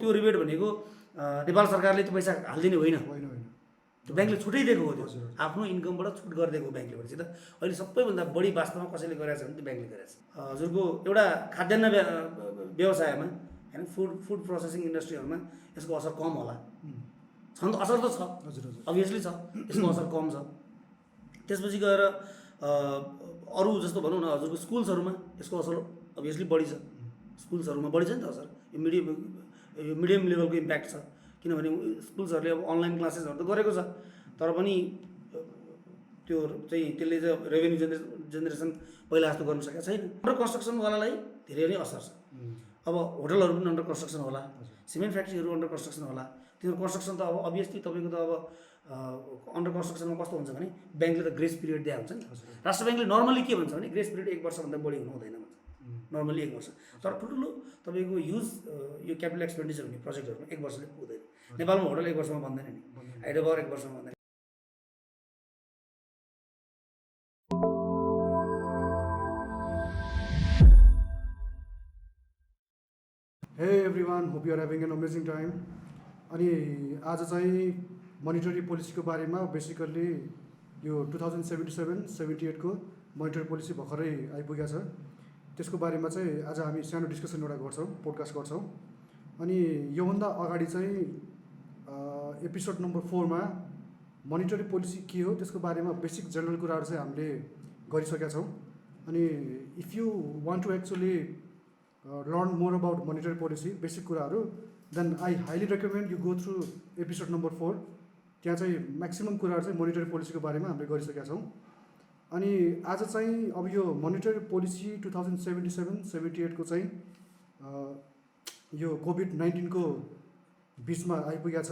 त्यो रिबेट भनेको नेपाल सरकारले त्यो पैसा हालिदिने होइन, त्यो ब्याङ्कले छुटै दिएको हो। त्यो आफ्नो इन्कमबाट छुट गरिदिएको हो ब्याङ्कले भनेपछि त अहिले सबैभन्दा बढी वास्तवमा कसैले गरेको छ भने त्यो ब्याङ्कले गरेको छ। हजुरको एउटा खाद्यान्न व्यवसायमा होइन, फुड प्रोसेसिङ इन्डस्ट्रीहरूमा यसको असर कम होला, छन्, असर त छ, अभियसली छ, यसको असर कम छ। त्यसपछि गएर अरू जस्तो भनौँ न, हजुरको स्कुल्सहरूमा यसको असर अभियसली बढी छ, स्कुल्सहरूमा बढी छ नि त असर। यो मिडियम लेभलको इम्प्याक्ट छ, किनभने स्कुल्सहरूले अब अनलाइन क्लासेसहरू त गरेको छ, तर पनि त्यो चाहिँ त्यसले चाहिँ रेभेन्यू जेनेरेसन पहिला जस्तो गर्न सकेको छैन। अन्डर कन्स्ट्रक्सनवालालाई धेरै नै असर छ। अब होटलहरू पनि अन्डर कन्स्ट्रक्सन होला, सिमेन्ट फ्याक्ट्रीहरू अन्डर कन्स्ट्रक्सन होला। तिनीहरू कन्स्ट्रक्सन त अब अभियसली तपाईँको त अब अन्डर कन्स्ट्रक्सनमा कस्तो हुन्छ भने ब्याङ्कले त ग्रेस पिरियड दिएको हुन्छ नि। राष्ट्र ब्याङ्कले नर्मली के भन्छ भने ग्रेस पिरियड 1 वर्षभन्दा बढी हुनु हुँदैन भन्छ, नर्मली 1 वर्ष। तर ठुल्ठुलो तपाईँको यो क्यापिटल एक्सपेन्डिचर हुने प्रोजेक्टहरूमा 1 वर्षले पुग्दैन। नेपालमा होटल 1 वर्षमा बन्दैन नि, हाइड्रो पावर 1 वर्षमा बन्दैन। Hey everyone, hope you are having an amazing time. अनि आज चाहिँ मोनिटरी पोलिसीको बारेमा बेसिकल्ली यो 2077-78 को मोनिटरी पोलिसी भर्खरै आइपुगेको छ। त्यसको बारेमा चाहिँ आज हामी सानो डिस्कसन एउटा गर्छौँ, पोडकास्ट गर्छौँ। अनि योभन्दा अगाडि चाहिँ एपिसोड नम्बर 4 मा मोनिटरी पोलिसी के हो त्यसको बारेमा बेसिक जनरल कुराहरू चाहिँ हामीले गरिसकेका छौँ। अनि if you want to actually learn more about monetary policy basic कुराहरू, then I highly recommend you go through episode number 4। त्यहाँ चाहिँ म्याक्सिमम् कुराहरू चाहिँ मोनिटरी पोलिसीको बारेमा हामीले गरिसकेका छौँ। अनि आज चाहिँ अब यो मोनिटरी पोलिसी 2077-78 को चाहिँ यो कोभिड-19 को बिचमा आइपुगेको छ।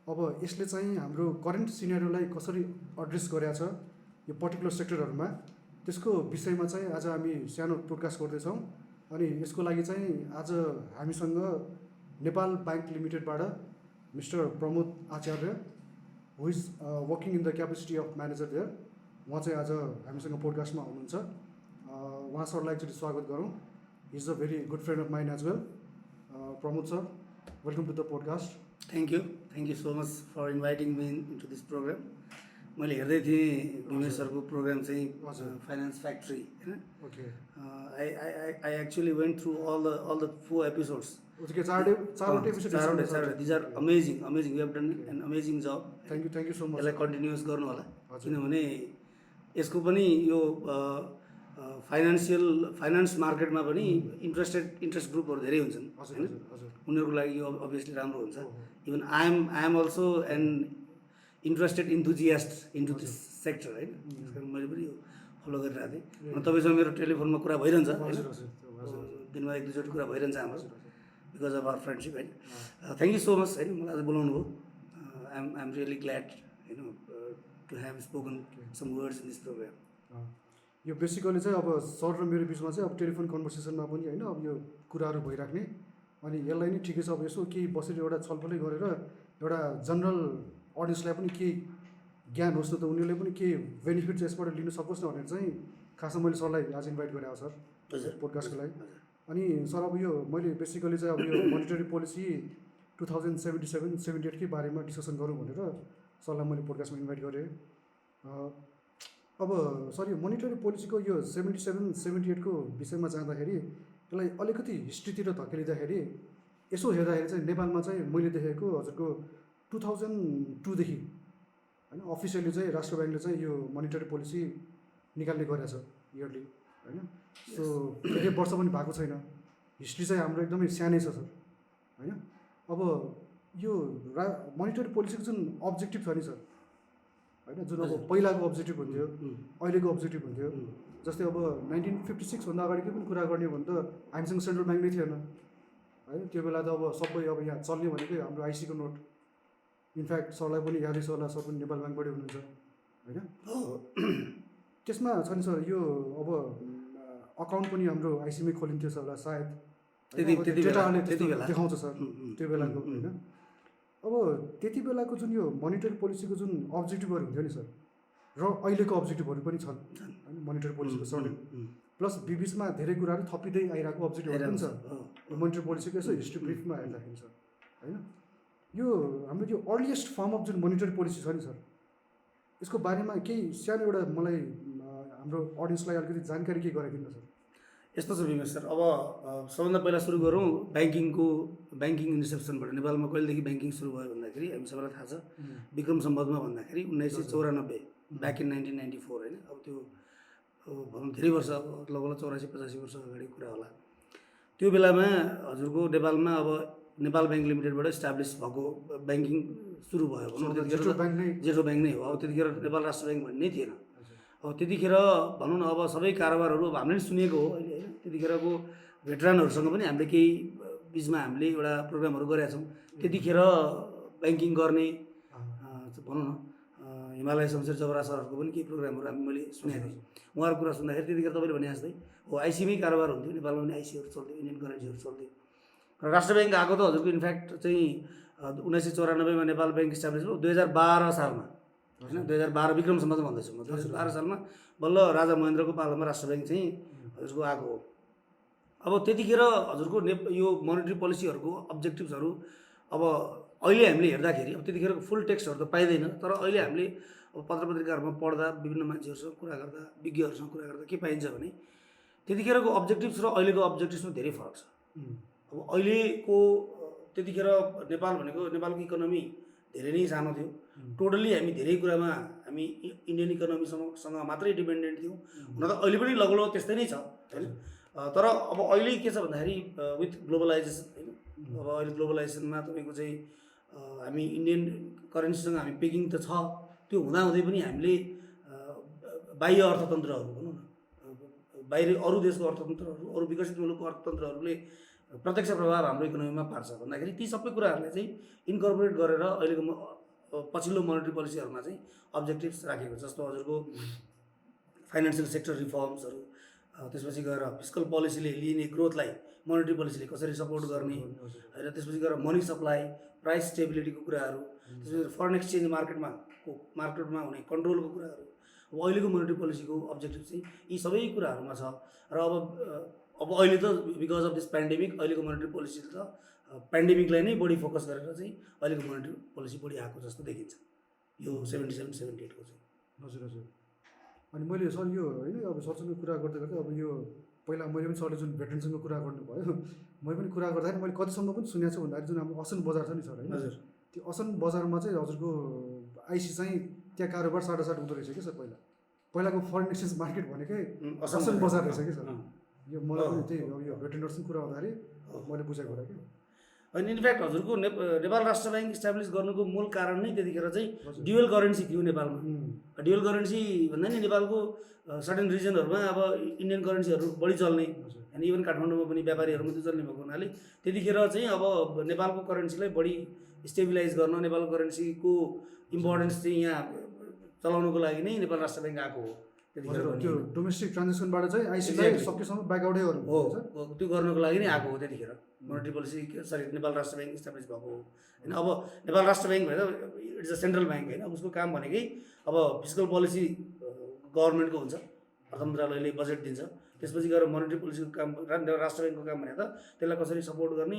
अब यसले चाहिँ हाम्रो करेन्ट सिनेरियोलाई कसरी एड्रेस गरेको छ यो पर्टिकुलर सेक्टरहरूमा, त्यसको विषयमा चाहिँ आज हामी सानो पोडकास्ट गर्दैछौँ। अनि यसको लागि चाहिँ आज हामीसँग नेपाल ब्याङ्क लिमिटेडबाट mister Pramod Acharya, who is working in the capacity of manager there, उहाँ चाहिँ आज हामीसँग पोडकास्टमा आउनुहुन्छ। उहाँ सरलाई एकचोटि स्वागत गरौँ। He is a very good friend of mine as well. Pramod sir, welcome to the podcast. Thank you so much for inviting me into this program. मैले हेर्दै थिएँ विमेश सरको प्रोग्राम चाहिँ फाइनेन्स फ्याक्ट्री होइन। Okay, I actually went through all the 4 episodes. चारवटा episode. These are amazing you have done an amazing job. Thank you so much. यसलाई continues गर्नु होला, किनभने यसको पनि यो फाइनेन्स मार्केटमा पनि इन्ट्रेस्ट ग्रुपहरू धेरै हुन्छन् होइन, उनीहरूको लागि यो अभियसली राम्रो हुन्छ। Even I am also an interested enthusiast into this sector होइन। त्यस कारण मैले पनि यो फलो गरिरहेको थिएँ। तपाईँसँग मेरो टेलिफोनमा कुरा भइरहन्छ होइन, दिनमा 1-2 चोटि कुरा भइरहन्छ हाम्रो, बिकज अफ आवर फ्रेन्डसिप होइन। थ्याङ्क यू सो मच होइन, मलाई आज बोलाउनु भयो। I am really glad to have spoken some words in this program. यो बेसिकली चाहिँ अब सर र मेरो बिचमा चाहिँ अब टेलिफोन कन्भर्सेसनमा पनि होइन, अब यो कुराहरू भइराख्ने। अनि यसलाई नै ठिकै छ, अब यसो केही बसेर एउटा छलफलै गरेर एउटा जनरल अडियन्सलाई पनि केही ज्ञान होस् न त, उनीहरूले पनि केही बेनिफिट चाहिँ यसबाट लिन सकोस् न भनेर चाहिँ खासमा मैले सरलाई आज इन्भाइट गरेको सर पोडकास्टको लागि। अनि सर अब यो मैले बेसिकली चाहिँ अब यो मोनिटरी पोलिसी 2077-78 कै बारेमा डिस्कसन गरौँ भनेर सरलाई मैले पोडकास्टमा इन्भाइट गरेँ। अब सर यो मोनिटरी पोलिसीको यो 77-78 को विषयमा जाँदाखेरि यसलाई अलिकति हिस्ट्रीतिर धकेलिँदाखेरि यसो हेर्दाखेरि चाहिँ नेपालमा चाहिँ मैले देखेको हजुरको 2002 देखि होइन अफिसियली चाहिँ राष्ट्र ब्याङ्कले चाहिँ यो मोनिटरी पोलिसी निकाल्ने गरेको छ इयरली होइन। सो धेरै वर्ष पनि भएको छैन, हिस्ट्री चाहिँ हाम्रो एकदमै सानै छ सर होइन। अब यो मोनिटरी पोलिसीको जुन अब्जेक्टिभ छ नि सर होइन, जुन अब पहिलाको अब्जेक्टिभ हुन्थ्यो अहिलेको अब्जेक्टिभ हुन्थ्यो, जस्तै अब 1956 भन्दा अगाडिकै पनि कुरा गर्ने हो भने त हामीसँग सेन्ट्रल ब्याङ्क नै थिएन होइन। त्यो बेला त अब सबै अब यहाँ चल्ने भनेकै हाम्रो आइसीको नोट। इनफ्याक्ट सरलाई पनि यादै छ होला, सर पनि नेपाल ब्याङ्कबाटै हुनुहुन्छ होइन। त्यसमा छ नि सर यो अब अकाउन्ट पनि हाम्रो आइसीमै खोलिन्थ्यो सरलाई सायद, डेटाले देखाउँछ सर त्यो बेलाको होइन। अब त्यति बेलाको जुन यो मोनिटरी पोलिसीको जुन अब्जेक्टिभहरू हुन्थ्यो नि सर र अहिलेको अब्जेक्टिभहरू पनि छन् होइन मोनिटरी पोलिसीको सर्टेन, प्लस बिचमा धेरै कुराहरू थपिँदै आइरहेको अब्जेक्टिभहरू पनि छ यो मोनिटरी पोलिसीको। यसो हिस्ट्री ब्रिफमा हेर्दाखेरि सर होइन। यो हाम्रो यो अर्लिएस्ट फर्म अफ जुन मोनिटरी पोलिसी छ नि सर, यसको बारेमा केही सानो एउटा मलाई हाम्रो अडियन्सलाई अलिकति जानकारी के गराइदिनु सर। यस्तो छ विमेश सर, अब सबभन्दा पहिला सुरु गरौँ ब्याङ्किङ इन्सेप्सनबाट। नेपालमा कहिलेदेखि ब्याङ्किङ सुरु भयो भन्दाखेरि हामी सबैलाई थाहा छ, विक्रम सम्वतमा भन्दाखेरि 1994, ब्याक इन 1994 होइन। अब त्यो भनौँ धेरै वर्ष, लगभग 84-85 वर्ष अगाडि कुरा होला। त्यो बेलामा हजुरको नेपालमा अब नेपाल ब्याङ्क लिमिटेडबाट इस्टाब्लिस भएको ब्याङ्किङ सुरु भयो भनौँ। त्यतिखेर जेठो ब्याङ्क नै हो। अब त्यतिखेर नेपाल राष्ट्र ब्याङ्क भन्ने थिएन। अब त्यतिखेर भनौँ न, अब सबै कारोबारहरू अब हामीले सुनेको हो अहिले होइन। त्यतिखेरको भेटरानहरूसँग पनि हामीले केही बिचमा हामीले एउटा प्रोग्रामहरू गरेका छौँ। त्यतिखेर ब्याङ्किङ गर्ने भनौँ न हिमालय शमशेर जबरा सरहरूको पनि केही प्रोग्रामहरू मैले सुनेको थिएँ। उहाँहरूको कुरा सुन्दाखेरि त्यतिखेर तपाईँले भने जस्तै हो आइसीमै कारोबार हुन्थ्यो, नेपालमा पनि आइसीहरू चल्थ्यो, इन्डियन करेन्सीहरू चल्थ्यो। र राष्ट्र ब्याङ्क आएको त हजुरको इनफ्याक्ट चाहिँ 1994मा नेपाल ब्याङ्क इस्टाब्लिस भयो 2012 सालमा होइन। 2012 विक्रम सम्बन्ध भन्दैछु म। 2012 सालमा बल्ल राजा महेन्द्रको पालामा राष्ट्र ब्याङ्क चाहिँ हजुरको आएको हो। अब त्यतिखेर हजुरको यो मोनिटरी पोलिसीहरूको अब्जेक्टिभ्सहरू अब अहिले हामीले हेर्दाखेरि अब त्यतिखेरको फुल टेक्स्टहरू त पाइँदैन, तर अहिले हामीले अब पत्र पत्रिकाहरूमा पढ्दा विभिन्न मान्छेहरूसँग कुरा गर्दा विज्ञहरूसँग कुरा गर्दा के पाइन्छ भने त्यतिखेरको अब्जेक्टिभ्स र अहिलेको अब्जेक्टिभ्समा धेरै फरक छ। अब अहिलेको त्यतिखेर नेपाल भनेको नेपालको इकोनोमी धेरै नै सानो थियो। टोटल्ली हामी धेरै कुरामा हामी इन्डियन इकोनोमीसँग मात्रै डिपेन्डेन्ट थियौँ। हुन त अहिले पनि लगभग त्यस्तै नै छ होइन। तर अब अहिले के छ भन्दाखेरि विथ ग्लोबलाइजेसन होइन, अब अहिले ग्लोबलाइजेसनमा तपाईँको चाहिँ हामी इन्डियन करेन्सीसँग हामी पेकिङ त छ। त्यो हुँदाहुँदै पनि हामीले बाह्य अर्थतन्त्रहरू भनौँ न, बाहिर अरू देशको अर्थतन्त्रहरू, अरू विकसित मुलुकको अर्थतन्त्रहरूले प्रत्यक्ष प्रभाव हाम्रो इकोनोमीमा पार्छ भन्दाखेरि ती सबै कुराहरूलाई चाहिँ इन्कर्पोरेट गरेर अहिलेको पछिल्लो मोनिटरी पोलिसीहरूमा चाहिँ अब्जेक्टिभ्स राखेको छ। जस्तो हजुरको फाइनेन्सियल सेक्टर रिफर्म्सहरू, त्यसपछि गएर फिस्कल पोलिसीले लिने ग्रोथलाई मोनिटरी पोलिसीले कसरी सपोर्ट गर्ने होइन, त्यसपछि गएर मनी सप्लाई, प्राइस स्टेबिलिटीको कुराहरू, त्यसपछि फरेन एक्सचेन्ज मार्केटमा हुने कन्ट्रोलको कुराहरू। अब अहिलेको मोनिटरी पोलिसीको अब्जेक्टिभ चाहिँ यी सबै कुराहरूमा छ। र अब अहिले त बिकज अफ दिस पेन्डेमिक अहिलेको मोनिटरी पोलिसी त पेन्डेमिकलाई नै बढी फोकस गरेर चाहिँ अहिलेको मोनिटरी पोलिसी बढी आएको जस्तो देखिन्छ यो 77-78 को चाहिँ। हजुर हजुर। अनि मैले सर यो होइन अब सरसँग कुरा गर्दै गर्दै अब यो पहिला मैले पनि सरले जुन भेटरेनसँग कुरा गर्नुभयो, मैले पनि कुरा गर्दाखेरि मैले कतिसम्म पनि सुनेको छु भन्दाखेरि जुन हाम्रो असन बजार छ नि सर होइन, हजुर त्यो असन बजारमा चाहिँ हजुरको आइसी चाहिँ त्यहाँ कारोबार साटासाट हुँदो रहेछ कि सर। पहिलाको फरेन एक्सचेन्ज मार्केट भनेकै असन बजार रहेछ कि सर। यो मलाई पनि त्यही अब यो भेटरेनरसँग कुरा गर्दाखेरि मैले बुझेको कुरा कि। अनि इनफ्याक्ट हजुरको नेपाल राष्ट्र ब्याङ्क इस्टाब्लिस गर्नुको मूल कारण नै त्यतिखेर चाहिँ ड्युअल करेन्सी थियो नेपालमा। ड्युअल करेन्सी भन्दा नि नेपालको सर्टेन रिजनहरूमा अब इन्डियन करेन्सीहरू बढी चल्ने अनि इभन काठमाडौँमा पनि व्यापारीहरू मात्रै चल्ने भएको हुनाले त्यतिखेर चाहिँ अब नेपालको करेन्सीलाई बढी स्टेबिलाइज गर्न, नेपालको करेन्सीको इम्पोर्टेन्स चाहिँ यहाँ चलाउनुको लागि नै नेपाल राष्ट्र ब्याङ्क आएको हो। त्यो डोमेस्टिक ट्रान्जेक्सनबाट चाहिँ आइसीलाई सकेसम्म ब्याकआउटै गर्नु हो, त्यो गर्नुको लागि नै आएको हो त्यतिखेर मोनिटरी पोलिसी। नेपाल राष्ट्र ब्याङ्क इस्टाब्लिस भएको हो होइन। अब नेपाल राष्ट्र ब्याङ्क भनेर इट्स अ सेन्ट्रल ब्याङ्क होइन, उसको काम भनेकै अब फिस्कल पोलिसी गभर्मेन्टको हुन्छ, अर्थ मन्त्रालयले बजेट दिन्छ, त्यसपछि गएर मोनिटरी पोलिसीको काम राष्ट्र ब्याङ्कको काम भने त त्यसलाई कसरी सपोर्ट गर्ने,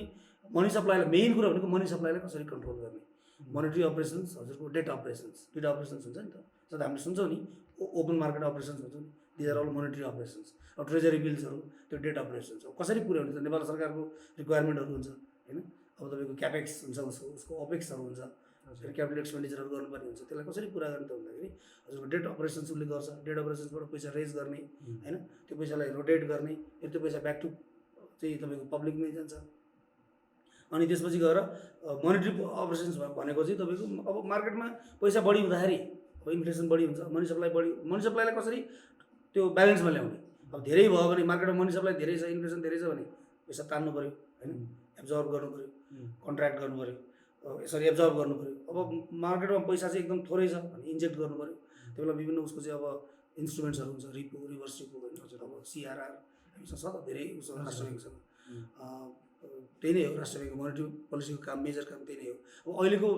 मनी सप्लाईलाई मेन कुरा भनेको मनी सप्लाईलाई कसरी कन्ट्रोल गर्ने, मोनिटरी अपरेसन्स हजुरको डेट अपरेसन्स, दुईवटा अपरेसन्स हुन्छ नि त जस्तो हामीले सुन्छौँ नि ओपन मार्केट अपरेसन्स हुन्छ नि, these are all monetary operations. अब ट्रेजरी बिल्सहरू त्यो डेट अपरेसन्स हो, कसरी पुर्याउने त नेपाल सरकारको रिक्वायरमेन्टहरू हुन्छ होइन। अब तपाईँको क्यापेक्स हुन्छ, उसको अपेक्सहरू हुन्छ, फेरि क्यापिटल एक्सपेन्डिचरहरू गर्नुपर्ने हुन्छ, त्यसलाई कसरी पुरा गर्ने त भन्दाखेरि हजुरको डेट अपरेसन्स उसले गर्छ। डेट अपरेसन्सबाट पैसा रेज गर्ने होइन, त्यो पैसालाई रोटेट गर्ने, फेरि त्यो पैसा ब्याक टु चाहिँ तपाईँको पब्लिकमै जान्छ। अनि त्यसपछि गएर मोनिटरी अपरेसन्स भनेको चाहिँ तपाईँको अब मार्केटमा पैसा बढी हुँदाखेरि अब इन्फ्लेसन बढी हुन्छ, मनी सप्लाईलाई कसरी त्यो ब्यालेन्समा ल्याउने। अब धेरै भयो भने मार्केटमा मनी सप्लाई धेरै छ, इन्फ्लेसन धेरै छ भने पैसा तान्नु पऱ्यो होइन, एब्जर्भ गर्नु पऱ्यो, कन्ट्र्याक्ट गर्नु पऱ्यो, यसरी एब्जर्भ गर्नु पऱ्यो। अब मार्केटमा पैसा चाहिँ एकदम थोरै छ भने इन्जेक्ट गर्नु पऱ्यो। त्यो बेला विभिन्न उसको चाहिँ अब इन्स्ट्रुमेन्ट्सहरू हुन्छ, रिपो, रिभर्स रिपो होइन, अब सिआरआर हामीसँग छ त धेरै उसको राष्ट्र ब्याङ्कसँग। त्यही नै हो राष्ट्र ब्याङ्कको मोनिटरी पोलिसीको काम, मेजर काम त्यही नै हो। अब अहिलेको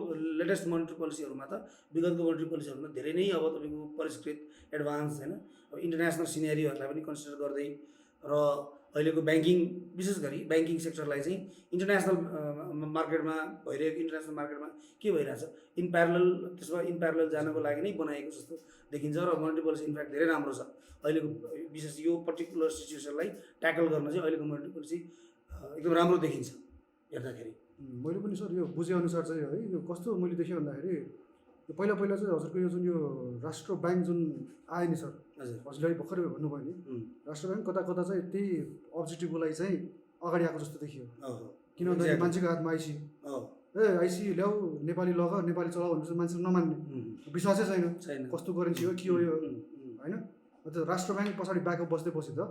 लेटेस्ट मोनिटरी पोलिसीहरूमा त विगतको मोनिटरी पोलिसीहरूमा धेरै नै अब तपाईँको परिष्कृत एडभान्स होइन, अब इन्टरनेसनल सिनेरियोहरूलाई पनि कन्सिडर गर्दै र अहिलेको ब्याङ्किङ विशेष गरी ब्याङ्किङ सेक्टरलाई चाहिँ इन्टरनेसनल मार्केटमा भइरहेको इन्टरनेसनल मार्केटमा के भइरहेछ इन प्यारलल त्यसमा इन प्यारलल जानको लागि नै बनाएको जस्तो देखिन्छ र मोनेटरी पोलिसी इनफ्याक्ट धेरै राम्रो छ अहिलेको विशेष यो पर्टिकुलर सिचुएसनलाई ट्याकल गर्न चाहिँ अहिलेको मोनेटरी पोलिसी एकदम राम्रो देखिन्छ हेर्दाखेरि। मैले पनि सर यो बुझेअनुसार चाहिँ है यो कस्तो मैले देखेँ भन्दाखेरि यो पहिला चाहिँ हजुरको यो जुन यो राष्ट्र ब्याङ्क जुन आयो नि सर, हजुरले भर्खरै भन्नुभयो नि, राष्ट्र ब्याङ्क कता चाहिँ त्यही अब्जेक्टिभको लागि चाहिँ अगाडि आएको जस्तो देखियो। किन भन्दाखेरि मान्छेको हातमा आइसी आइसी ल्याऊ नेपाली लग नेपाली चलाऊ भनेपछि मान्छेले नमान्ने, विश्वासै छैन कस्तो करेन्सी हो के हो यो होइन। त्यो राष्ट्र ब्याङ्क पछाडि ब्याकअप बस्दैपछि त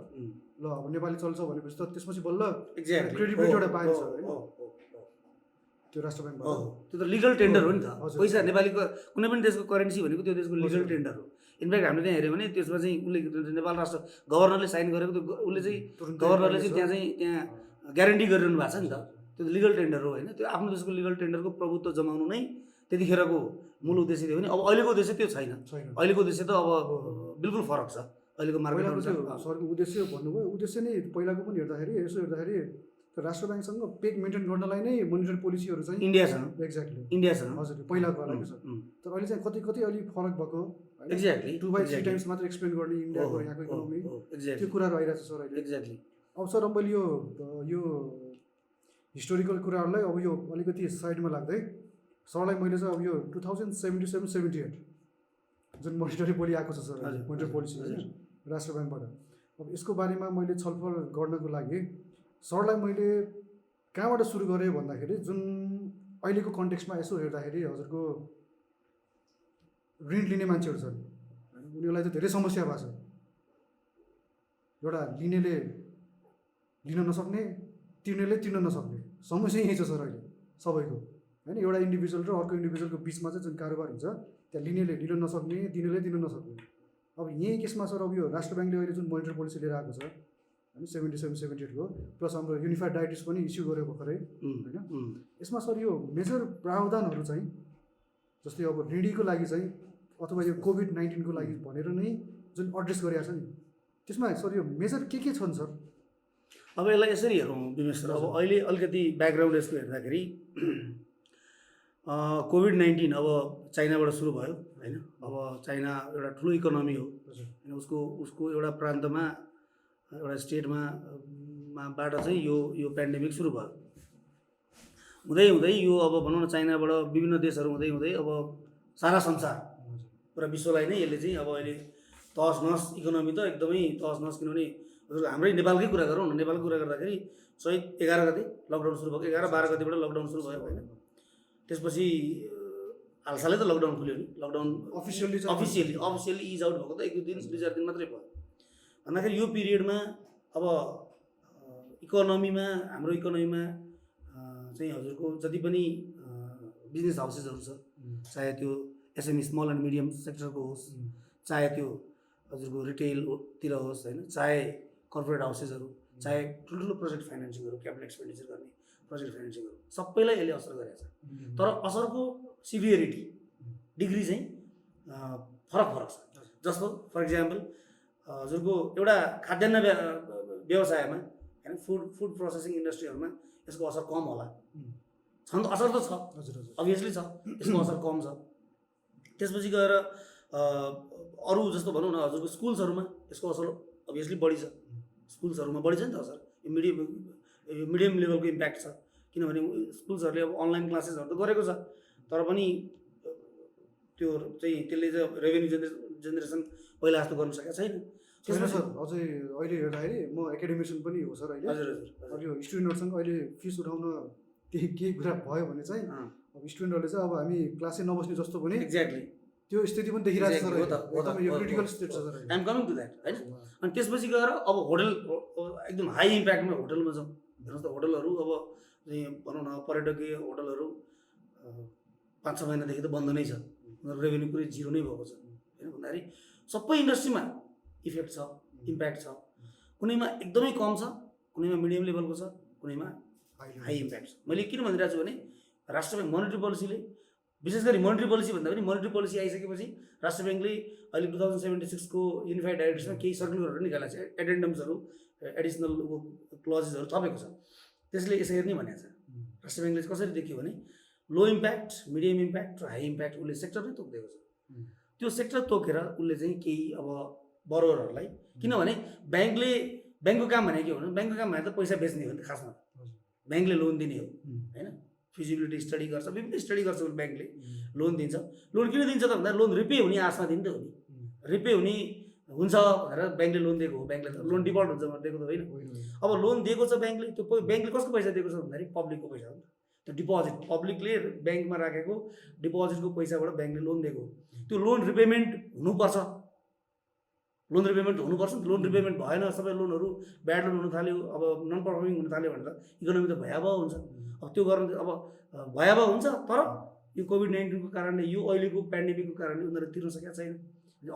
ल अब नेपाली चल्छ भनेपछि त त्यसपछि बल्ल क्रेडिबिलिटी एउटा पाइन्छ होइन त्यो राष्ट्र ब्याङ्कबाट। त्यो त लिगल टेन्डर हो नि त, पैसा नेपालीको कुनै पनि देशको करेन्सी भनेको त्यो देशको लिगल टेन्डर हो। इनफ्याक्ट हामीले त्यहाँ हेऱ्यौँ भने त्यसमा चाहिँ उसले नेपाल राष्ट्र गभर्नरले साइन गरेको त्यो उसले चाहिँ गभर्नरले चाहिँ त्यहाँ ग्यारेन्टी गरिरहनु भएको छ नि त, त्यो त लिगल टेन्डर हो होइन। त्यो आफ्नो देशको लिगल टेन्डरको प्रभुत्व जमाउनु नै त्यतिखेरको मूल उद्देश्य थियो भने अब अहिलेको उद्देश्य त्यो छैन। अहिलेको उद्देश्य त अब बिल्कुल फरक छ अहिलेको मार्केटमा। सरको उद्देश्य भन्नुभयो, उद्देश्य नै पहिलाको पनि हेर्दाखेरि यसो हेर्दाखेरि राष्ट्र ब्याङ्कसँग पेक मेन्टेन गर्नलाई नै मोनिटरी पोलिसीहरू चाहिँ इन्डियासँग इन्डियासँग हजुर पहिलाको होला सर। तर अहिले चाहिँ कति अलिक फरक भएको एक्ज्याक्टली 2/3 टाइम्स मात्र एक्सप्लेन गर्ने इन्डियाको यहाँको इकोनोमी त्यो कुराहरू आइरहेको छ सर अहिले। एक्ज्याक्टली। अब सर अब मैले यो हिस्टोरिकल कुराहरूलाई अब यो अलिकति साइडमा लाग्दै सरलाई मैले चाहिँ अब यो 2077-78 जुन मोनिटरी पोलिसी आएको छ सर मोनिटरी पोलिसी राष्ट्र ब्याङ्कबाट, अब यसको बारेमा मैले छलफल गर्नको लागि सरलाई मैले कहाँबाट सुरु गरेँ भन्दाखेरि जुन अहिलेको कन्टेक्स्टमा यसो हेर्दाखेरि हजुरको ऋण लिने मान्छेहरू छन् उनीहरूलाई चाहिँ धेरै समस्या भएको छ। एउटा लिनेले लिन नसक्ने, तिर्नेले तिर्न नसक्ने समस्या यही छ सर अहिले सबैको होइन। एउटा इन्डिभिजुअल र अर्को इन्डिभिजुअलको बिचमा चाहिँ जुन कारोबार हुन्छ त्यहाँ लिनेले लिन नसक्ने, दिनेले दिन नसक्ने। अब यही केसमा सर अब यो राष्ट्र ब्याङ्कले अहिले जुन मोनिटरी पोलिसी लिएर आएको छ होइन 77-78 को प्लस हाम्रो युनिफाइड डाइरेक्टिभ्स पनि इस्यु गर्यो भर्खरै होइन। यसमा सर यो मेजर प्रावधानहरू चाहिँ जस्तै अब ऋणीको लागि चाहिँ अथवा यो कोभिड-19 को लागि भनेर नै जुन एड्रेस गरिएको छ नि त्यसमा सर यो मेजर के छन् सर? अब यसलाई यसरी हेरौँ विमेश सर, अब अहिले अलिकति ब्याकग्राउन्ड यसको हेर्दाखेरि कोभिड-19 अब चाइनाबाट सुरु भयो होइन। अब चाइना एउटा ठुलो इकोनोमी हो होइन, उसको एउटा प्रान्तमा एउटा स्टेटमा बाट चाहिँ यो पेन्डेमिक सुरु भयो। हुँदै यो अब भनौँ न चाइनाबाट विभिन्न देशहरू हुँदै अब सारा संसार पुरा विश्वलाई नै यसले चाहिँ अब अहिले तहस नहस इकोनोमी त एकदमै तहस नहस, किनभने हाम्रै नेपालकै कुरा गरौँ न, नेपालको कुरा गर्दाखेरि चैत 11 गते लकडाउन सुरु भएको, 11-12 गतेबाट लकडाउन सुरु भयो होइन। त्यसपछि हालसालै त लकडाउन खुल्यो नि, लकडाउन अफिसियली इज आउट भएको त 1-2 दिन 2-4 दिन मात्रै भयो भन्दाखेरि यो पिरियडमा अब हाम्रो इकोनोमीमा चाहिँ हजुरको जति पनि बिजनेस हाउसेसहरू छ, चाहे त्यो एसएमई स्मल एन्ड मिडियम सेक्टरको होस्, चाहे त्यो हजुरको रिटेलतिर होस् होइन, चाहे कर्पोरेट हाउसेसहरू, चाहे ठुल्ठुलो प्रोजेक्ट फाइनेन्सिङहरू, क्यापिटल एक्सपेन्डिचर गर्ने प्रोजेक्ट फाइनेन्सिङहरू, सबैलाई यसले असर गरेको छ। तर असरको सिभियरिटी डिग्री चाहिँ फरक छ। जस्तो फर इक्जाम्पल हजुरको एउटा खाद्यान्न व्यवसायमा होइन, फुड प्रोसेसिङ इन्डस्ट्रीहरूमा यसको असर कम होला, छन् त असर त छ अभियसली छ, यसको असर कम छ। त्यसपछि गएर अरू जस्तो भनौँ न हजुरको स्कुल्सहरूमा यसको असर अभियसली बढी छ, स्कुल्सहरूमा बढी छ नि त असर। यो मिडियम लेभलको इम्प्याक्ट छ, किनभने स्कुल्सहरूले अब अनलाइन क्लासेसहरू त गरेको छ, तर पनि त्यो चाहिँ त्यसले चाहिँ रेभेन्यू जेनेरेसन पहिला जस्तो गर्न सकेको छैन। त्यसमा सर अझै अहिले हेर्दाखेरि म एकाडेमिसियन पनि हो सर अहिले। हजुर अब यो स्टुडेन्टहरूसँग अहिले फिस उठाउन केही कुरा भयो भने चाहिँ अब स्टुडेन्टहरूले चाहिँ अब हामी क्लासै नबस्ने जस्तो पनि एक्ज्याक्टली त्यो स्थिति पनि देखिरहेको छ सर। यो क्रिटिकल स्टेट छ sir, I'm coming to that होइन। अनि त्यसपछि गएर अब होटल एकदम हाई इम्प्याक्टमा होटलमा जाउँ, हेर्नुहोस् त होटलहरू अब भनौँ न पर्यटकीय होटलहरू 5-6 महिनादेखि त बन्द नै छ, उनीहरूको रेभेन्यू पुरै जिरो नै भएको छ होइन। भन्दाखेरि सबै इन्डस्ट्रीमा इफेक्ट छ, इम्प्याक्ट छ, कुनैमा एकदमै कम छ, कुनैमा मिडियम लेभलको छ, कुनैमा हाई इम्प्याक्ट छ। मैले किन भनिरहेको छु भने राष्ट्र ब्याङ्क मोनिटरी पोलिसीले विशेष गरी मोनिटरी पोलिसी भन्दा पनि मोनिटरी पोलिसी आइसकेपछि राष्ट्र ब्याङ्कले अहिले 2076 को युनिफाइड डाइरेक्टिभमा केही सर्कुलरहरू निकालेको छ, एडेन्डम्सहरू, एडिसनल क्लजेसहरू थपेको छ। त्यसले यसरी नै भनेको छ राष्ट्र ब्याङ्कले कसरी देखियो भने लो इम्प्याक्ट, मिडियम इम्प्याक्ट र हाई इम्प्याक्ट उसले सेक्टर नै तोकिदिएको छ। त्यो सेक्टर तोकेर उसले चाहिँ केही अब बरोवरहरूलाई, किनभने ब्याङ्कको काम भने के हो भने ब्याङ्कको काम भने त पैसा बेच्ने हो नि त खासमा, ब्याङ्कले लोन दिने हो होइन, फिजिबिलिटी स्टडी गर्छ, विभिन्न स्टडी गर्छ ब्याङ्कले, लोन दिन्छ। लोन किन दिन्छ त भन्दा लोन रिपे हुने आशमा दिन्छ हो नि, रिपे हुने हुन्छ भनेर ब्याङ्कले लोन दिएको हो, ब्याङ्कले त लोन डिफल्ट हुन्छ भनेर दिएको त होइन। अब लोन दिएको छ ब्याङ्कले, त्यो ब्याङ्कले कसको पैसा दिएको छ भन्दाखेरि पब्लिकको पैसा हो नि त, त्यो डिपोजिट पब्लिकले ब्याङ्कमा राखेको डिपोजिटको पैसाबाट ब्याङ्कले लोन दिएको हो। त्यो लोन रिपेमेन्ट हुनुपर्छ, लोन रिपेमेन्ट हुनुपर्छ। लोन रिपेमेन्ट भएन, सबै लोनहरू ब्याड लोन हुन थाल्यो, अब नन पर्फर्मिङ हुन थाल्यो भने त इकोनोमी त भयावह हुन्छ। अब त्यो गर्न अब भयावह हुन्छ, तर यो कोभिड-19 को कारणले, यो अहिलेको पेन्डेमिकको कारणले उनीहरूले तिर्न सकेका छैन।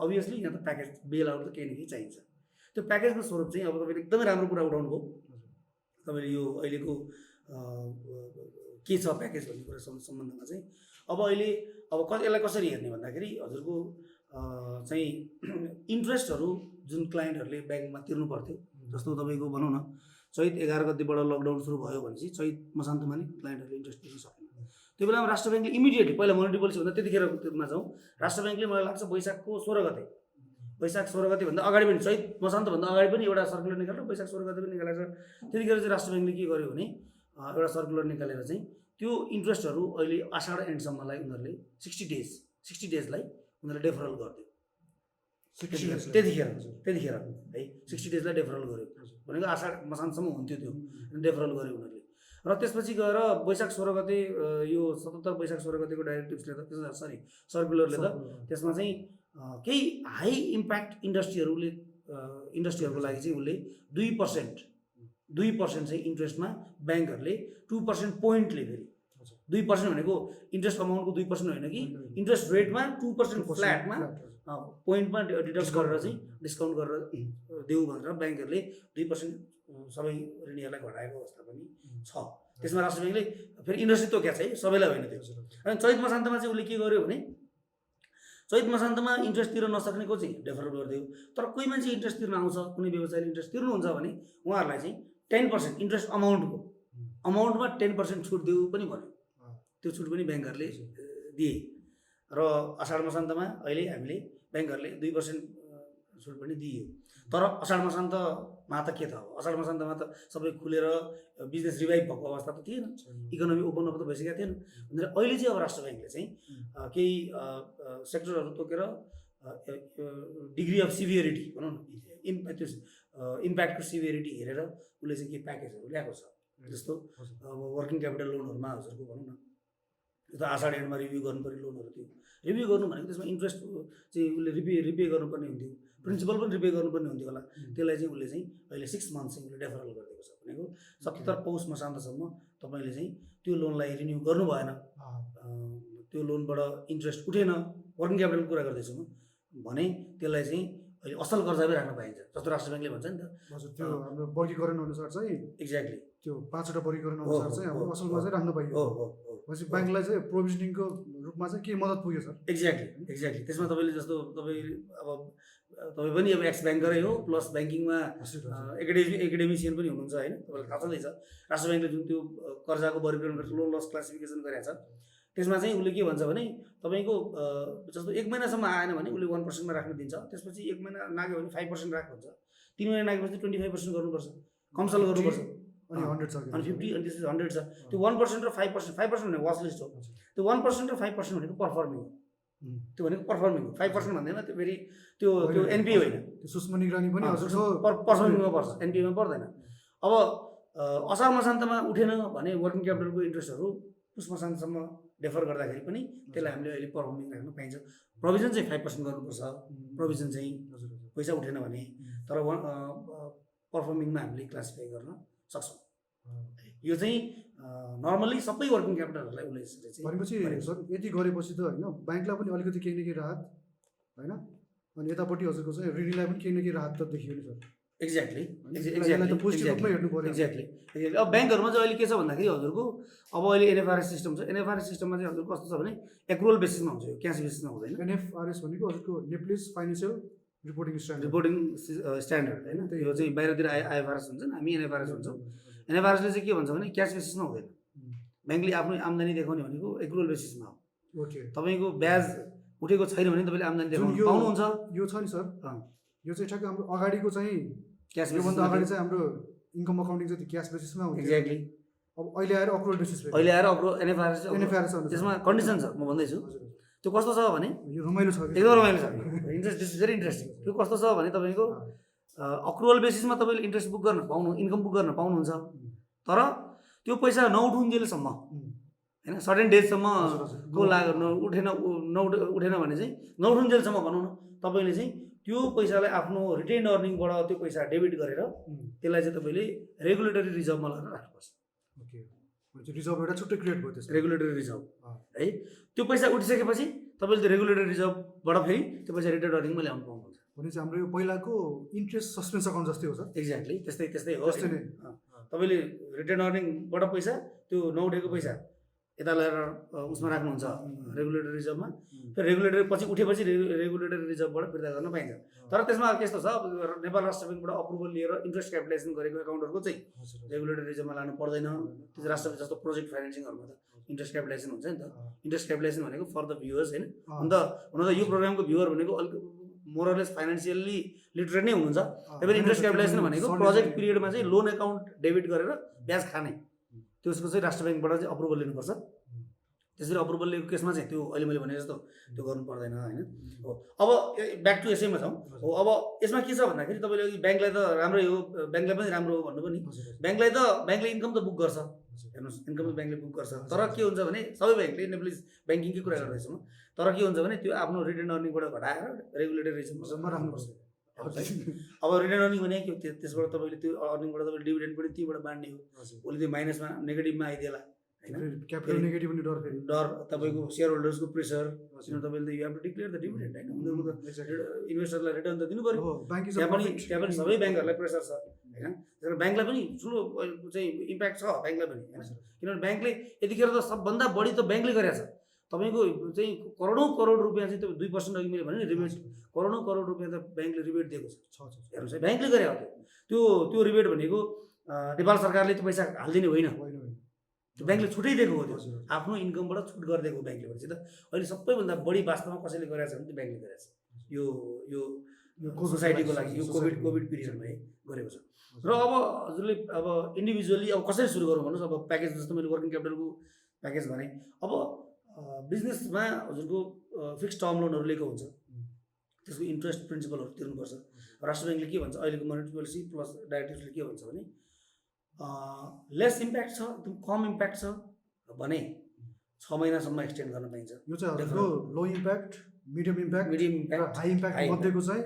अभियसली यहाँ त प्याकेज बेल आउट त केही न केही चाहिन्छ। त्यो प्याकेजको स्वरूप चाहिँ अब तपाईँले एकदमै राम्रो कुरा उठाउनु भयो, तपाईँले यो अहिलेको के छ प्याकेज भन्ने कुरा सम्बन्धमा चाहिँ अब अहिले अब यसलाई कसरी हेर्ने भन्दाखेरि हजुरको चाहिँ इन्ट्रेस्टहरू जुन क्लाइन्टहरूले ब्याङ्कमा तिर्नु पर्थ्यो, जस्तो तपाईँको भनौँ न चैत 11 गतिबाट लकडाउन सुरु भयो भनेपछि चैत मसान्तमा नै क्लाइन्टहरूले इन्ट्रेस्ट तिर्न सकेन। त्यो बेलामा राष्ट्र ब्याङ्कले इमिडिएटली, पहिला मोनिटरी पोलिसी भन्दा त्यतिखेरमा जाउँ, राष्ट्र ब्याङ्कले मलाई लाग्छ वैशाखको 16 गते, वैशाख 16 गते भन्दा अगाडि पनि, चैत मसान्तभन्दा अगाडि पनि एउटा सर्कुलर निकालेर वैशाख 16 गते पनि निकालेको छ। त्यतिखेर चाहिँ राष्ट्र ब्याङ्कले के गर्यो भने एउटा सर्कुलर निकालेर चाहिँ त्यो इन्ट्रेस्टहरू अहिले आषाढ एन्डसम्मलाई उनीहरूले 60 डेजलाई उनीहरूले डेफरल गरिदियो। त्यतिखेर है 60 डेजलाई डेफरल गर्यो भनेको आषाढ मसान्तसम्म हुन्थ्यो, त्यो डेफरल गर्यो उनीहरूले। र त्यसपछि गएर वैशाख 16 गते यो 77 वैशाख 16 गतेको डाइरेक्टिभ्सले त सर्कुलरले त त्यसमा चाहिँ केही हाई इम्प्याक्ट इन्डस्ट्रीहरूको लागि चाहिँ उसले 2% चाहिँ इन्ट्रेस्टमा ब्याङ्कहरूले 2% पोइन्टले, फेरि 2% भनेको इन्ट्रेस्ट अमाउन्टको 2% होइन कि इन्ट्रेस्ट रेटमा 2% फ्ल्याटमा पोइन्टमा डिडक्ट गरेर चाहिँ डिस्काउन्ट गरेर देऊ भनेर ब्याङ्कहरूले 2% सबै ऋणीहरूलाई घटाएको अवस्था पनि छ। त्यसमा राष्ट्र ब्याङ्कले फेरि इन्डस्ट्री तोकेको छ है, सबैलाई होइन त्यो। अनि चैत मसान्तमा चाहिँ उसले के गर्यो भने चैत मसान्तमा इन्ट्रेस्ट तिर्न नसक्नेको चाहिँ डेफरल गरिदियो। तर कोही मान्छे इन्ट्रेस्ट तिर्न आउँछ, कुनै व्यवसायले इन्ट्रेस्ट तिर्नुहुन्छ भने उहाँहरूलाई चाहिँ 10% इन्ट्रेस्ट अमाउन्टमा 10% छुट देऊ पनि भन्यो। त्यो छुट पनि ब्याङ्कहरूले दिए र आषाढ मसान्तमा अहिले हामीले ब्याङ्कहरूले 2% छुट पनि दियो। तर आषाढ मसान्तमा त के त, अब आषाढ मसान्तमा त सबै खुलेर बिजनेस रिभाइभ भएको अवस्था त थिएन, इकोनोमी ओपन अप त भइसकेको थिएन भनेर अहिले चाहिँ अब राष्ट्र ब्याङ्कले चाहिँ केही सेक्टरहरू तोकेर डिग्री अफ सिभियरिटी भनौँ न, त्यो इम्प्याक्टको सिभियरिटी हेरेर उसले चाहिँ केही प्याकेजहरू ल्याएको छ। जस्तो अब वर्किङ क्यापिटल लोनहरूमा हजुरको भनौँ न, यो त आषाढ एन्डमा रिभ्यू गर्नु पर्ने लोनहरू थियो, रिभ्यू गर्नु भनेको त्यसमा इन्ट्रेस्ट चाहिँ उसले रिपे गर्नुपर्ने हुन्थ्यो, प्रिन्सिपल पनि रिपे गर्नुपर्ने हुन्थ्यो होला, त्यसलाई चाहिँ उसले चाहिँ अहिले 6 मन्थ चाहिँ उसले डेफरल गरिदिएको छ। भनेको 77 पौष मसान्तसम्म तपाईँले चाहिँ त्यो लोनलाई रिन्यू गर्नु भएन, त्यो लोनबाट इन्ट्रेस्ट उठेन, वर्किङ क्यापिटलको कुरा गर्दैछु म भने त्यसलाई चाहिँ अहिले असल कर्जामै राख्न पाइन्छ, जस्तो राष्ट्र ब्याङ्कले भन्छ नि त। हजुर, त्यो हाम्रो वर्गीकरण अनुसार चाहिँ एक्ज्याक्टली त्यो 5वटा वर्गीकरण अनुसार चाहिँ अब असलमा चाहिँ राख्न पाइयो। भनेपछि ब्याङ्कलाई चाहिँ प्रोभिजनिङको रूपमा चाहिँ के मद्दत पुग्यो सर? एक्ज्याक्टली त्यसमा तपाईँले जस्तो तपाईँ पनि अब एक्स ब्याङ्करै हो, प्लस ब्याङ्किङमा एकाडेमिसियन पनि हुनुहुन्छ होइन, तपाईँलाई थाहा छँदैछ राष्ट्र ब्याङ्कले जुन त्यो कर्जाको वर्गीकरण गर्छ, लोन लस क्लासिफिकेसन गरेको छ, त्यसमा चाहिँ उसले के भन्छ भने तपाईँको जस्तो 1 महिनासम्म आएन भने उसले 1%मा राख्न दिन्छ, त्यसपछि 1 महिना नाग्यो भने 5% राख्नु हुन्छ, 3 महिना नागेपछि 25% गर्नुपर्छ, कमसल गर्नुपर्छ, अनि 100 छ, अनि 50 अनि त्यसपछि 100 छ। त्यो 1% र 5% भनेको वाच लिस्ट हो, त्यो 1% र 5% भनेको पर्फर्मिङ हो, त्यो भनेको पर्फर्मिङ हो। 5% भन्दैन, त्यो फेरि त्यो एनपिए होइन, त्यो सूक्ष्म निगरानी पनि हजुरको पर्फर्मिङमा पर्छ, एनपिएमा पर्दैन। अब असार मसान्तमा उठेन भने वर्किङ क्यापिटलको इन्ट्रेस्टहरू पुष मसान्तसम्म डेफर गर्दाखेरि पनि त्यसलाई हामीले अहिले पर्फर्मिङ राख्न पाइन्छ। प्रोभिजन चाहिँ 5% गर्नुपर्छ, प्रोभिजन चाहिँ पैसा उठेन भने, तर पर्फर्मिङमा हामीले क्लासिफाई गर्न सक्छौँ। यो चाहिँ नर्मली सबै वर्किङ क्यापिटलहरूलाई उसले चाहिँ भनेपछि सर यति गरेपछि त होइन ब्याङ्कलाई पनि अलिकति केही न केही राहत होइन, अनि यतापट्टि हजुरको चाहिँ ऋणीलाई पनि केही न केही राहत त देखियो नि सर। एक्ज्याक्टली यसलाई त पोजिटिभ रूपमै हेर्नु पर्यो। एक्ज्याक्टली। अब ब्याङ्कहरूमा चाहिँ अहिले के छ भन्दाखेरि हजुरको अब अहिले एनएफआरएस सिस्टम छ। एनएफआरएस सिस्टममा चाहिँ हजुर कस्तो छ भने एक्रुअल बेसिसमा हुन्छ, यो क्यास बेसिसमा हुँदैन। NFRS भनेको हजुरको Nepalese financial reporting standard. Reporting standard होइन, यो चाहिँ बाहिरतिर आइएफआरएस हुन्छ, हामी एनएफआरएस हुन्छौँ। एनएफआरएसले चाहिँ के भन्छ भने क्यास बेसिसमा हुँदैन, ब्याङ्कले आफ्नो आम्दानी देखाउने भनेको एक्रुअल बेसिसमा हो। ओके, तपाईँको ब्याज उठेको छैन भने तपाईँले आम्दानी देखाउनु पाउनुहुन्छ। यो छ नि सर, यो चाहिँ ठ्याक्कै हाम्रो अगाडिको चाहिँ क्यास योभन्दा अगाडि चाहिँ हाम्रो इन्कम अकाउन्टिङ चाहिँ क्यास बेसिसमा हुन्छ। एक्ज्याक्टली। अब अहिले आएर अक्रुअल बेसिस भयो। अहिले आएर एनएफआरएस NFRS त्यसमा कन्डिसन छ, म भन्दैछु। त्यो कस्तो छ भने यो रमाइलो छ, एकदम रमाइलो छ, interest this is very interesting. त्यो कस्तो छ भने तपाईँको अक्रुअल बेसिसमा तपाईँले इन्ट्रेस्ट बुक गर्न पाउनु, इन्कम बुक गर्न पाउनुहुन्छ, तर त्यो पैसा नउठुन्जेलसम्म होइन, सर्टेन डेजसम्म को उठेन भने चाहिँ नउठुन्जेलसम्म भनौँ न, तपाईँले चाहिँ त्यो पैसालाई आफ्नो रिटेन अर्निङबाट त्यो पैसा डेबिट गरेर त्यसलाई चाहिँ तपाईँले रेगुलेटरी रिजर्भमा लगाएर राख्नुपर्छ। ओके, रिजर्भ एउटा छुट्टै क्रिएट भयो त्यसमा, रेगुलेटरी रिजर्भ है। त्यो पैसा उठिसकेपछि तपाईँले त्यो रेगुलेटरी रिजर्भबाट फेरि त्यो पैसा रिटेन अर्निङमा ल्याउनु पाउनुहुन्छ। भनेपछि हाम्रो यो पहिलाको इन्ट्रेस्ट सस्पेन्स अकाउन्ट जस्तै हो सर। एक्ज्याक्टली त्यस्तै हो। त्यस्तै नै तपाईँले रिटेन अर्निङबाट पैसा त्यो नउठेको पैसा यता ल्याएर उसमा राख्नुहुन्छ रेगुलेटरी रिजर्भमा, फेरि रेगुलेटरी पछि उठेपछि रेगुलेटरी रिजर्भबाट फिर्ता गर्न पाइन्छ। तर त्यसमा कस्तो छ, नेपाल राष्ट्र ब्याङ्कबाट अप्रुभल लिएर इन्ट्रेस्ट क्यापिटलाइजेसन गरेको एकाउन्टहरूको चाहिँ रेगुलेटरी रिजर्भमा लानु पर्दैन। त्यो राष्ट्र ब्याङ्क जस्तो प्रोजेक्ट फाइनेन्सिङहरूमा त इन्ट्रेस्ट क्यापिटलाइजेसन हुन्छ नि त। इन्ट्रेस्ट क्यापिटलाइजेसन भनेको फर द भ्युवर्स होइन, हुन त यो प्रोग्रामको भ्युवर भनेको अलिक मोरलेस फाइनेन्सियल्ली लिटरेट नै हुनुहुन्छ। त्यही इन्ट्रेस्ट क्यापिटलाइजेसन भनेको प्रोजेक्ट पिरियडमा चाहिँ लोन एकाउन्ट डेबिट गरेर ब्याज खाने, त्यसको चाहिँ राष्ट्र ब्याङ्कबाट चाहिँ अप्रुभल लिनुपर्छ। त्यसरी अप्रुभल लिएको केसमा चाहिँ त्यो अहिले मैले भने जस्तो त्यो गर्नु पर्दैन होइन। हो, अब ब्याक टु यसैमा छौँ। हो, अब यसमा के छ भन्दाखेरि तपाईँले अघि ब्याङ्कलाई त राम्रै हो, ब्याङ्कलाई पनि राम्रो हो भन्नु पनि, ब्याङ्कले इन्कम त बुक गर्छ, हेर्नुहोस् इन्कम त ब्याङ्कले बुक गर्छ। तर के हुन्छ भने सबै ब्याङ्कले नेप्लिज ब्याङ्किङकै कुरा गर्दैछौँ, तर के हुन्छ भने त्यो आफ्नो रिटेन अर्निङबाट घटाएर रेगुलेटरी रिजर्भमा राख्नुपर्छ। अब रिटेन अर्निङ भने के, त्यसबाट तपाईँले त्यो अर्निङबाट तपाईँले डिभिडेन्ड पनि त्यहीबाट बाँड्ने हो, उसले त्यो माइनसमा नेगेटिभमा आइदिएला होइन। क्यापिटल नेगेटिभ पनि डर तपाईँको सेयर होल्डर्सको प्रेसर, किनभने तपाईँले you have to declare the dividend होइन, उनीहरूको त इन्भेस्टरलाई रिटर्न त दिनु पऱ्यो। त्यहाँ पनि सबै ब्याङ्कहरूलाई प्रेसर छ होइन। त्यसरी ब्याङ्कलाई पनि ठुलो चाहिँ इम्प्याक्ट छ ब्याङ्कलाई पनि होइन, किनभने ब्याङ्कले यतिखेर त सबभन्दा बढी त ब्याङ्कले गरेको छ। तपाईँको चाहिँ करोड रुपियाँ चाहिँ त्यो 2% अघि मैले भने नि रिबेट, करोड रुपियाँ त ब्याङ्कले रिबेट दिएको छ। हेर्नुहोस् है, ब्याङ्कले गरे हो त्यो रिबेट भनेको नेपाल सरकारले त्यो पैसा हालिदिने होइन, त्यो ब्याङ्कले छुट्टै दिएको हो। त्यो आफ्नो इन्कमबाट छुट गरिदिएको ब्याङ्कले चाहिँ त अहिले सबैभन्दा बढी वास्तवमा कसैले गरेको छ भने त्यो ब्याङ्कले गरेको छ। यो सोसाइटीको लागि यो कोभिड पिरियडमा गरेको छ। र अब हजुरले अब इन्डिभिजुअली अब कसरी सुरु गरौँ भन्नुहोस्। अब प्याकेज जस्तो मैले वर्किङ क्यापिटलको प्याकेज भने, अब बिजनेसमा हजुरको फिक्स टर्म लोनहरू लिएको हुन्छ, त्यसको इन्ट्रेस्ट प्रिन्सिपलहरू तिर्नुपर्छ। राष्ट्र ब्याङ्कले के भन्छ, अहिलेको मोनेटरी पोलिसी प्लस डाइरेक्टिभले के भन्छ भने लेस इम्प्याक्ट छ, एकदम कम इम्प्याक्ट छ भने 6 महिनासम्म एक्सटेन्ड गर्न पाइन्छ। यो चाहिँ हाम्रो low impact, medium impact high impact मध्येको चाहिँ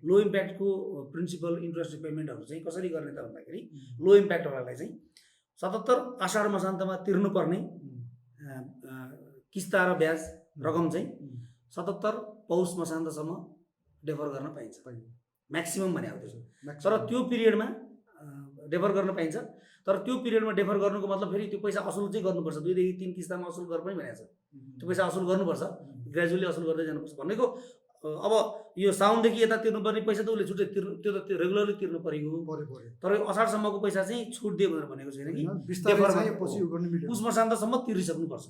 लो इम्प्याक्टको प्रिन्सिपल इन्ट्रेस्ट रिपेमेन्टहरू चाहिँ कसरी गर्ने त भन्दाखेरि लो इम्प्याक्टवालालाई चाहिँ 77 आषाढ मसान्तमा तिर्नुपर्ने किस्ता र ब्याज रकम चाहिँ 77 पौष मसान्तसम्म डेफर गर्न पाइन्छ, म्याक्सिमम भने हो त्यो। तर त्यो पिरियडमा डेफर गर्न पाइन्छ, तर त्यो पिरियडमा डेफर गर्नुको मतलब फेरि त्यो पैसा असुल चाहिँ गर्नुपर्छ, 2 देखि 3 किस्तामा असुल गर पनि भनेको छ। त्यो पैसा असुल गर्नुपर्छ, ग्रेजुअली असुल गर्दै जानुपर्छ भनेको। अब यो साउनदेखि यता तिर्नुपर्ने पैसा त उसले छुट्टै त्यो त रेगुलरली तिर्नु परेको, तर असाढसम्मको पैसा चाहिँ छुट दियो भनेर भनेको छैन कि, पुष मसान्तसम्म तिरिसक्नुपर्छ।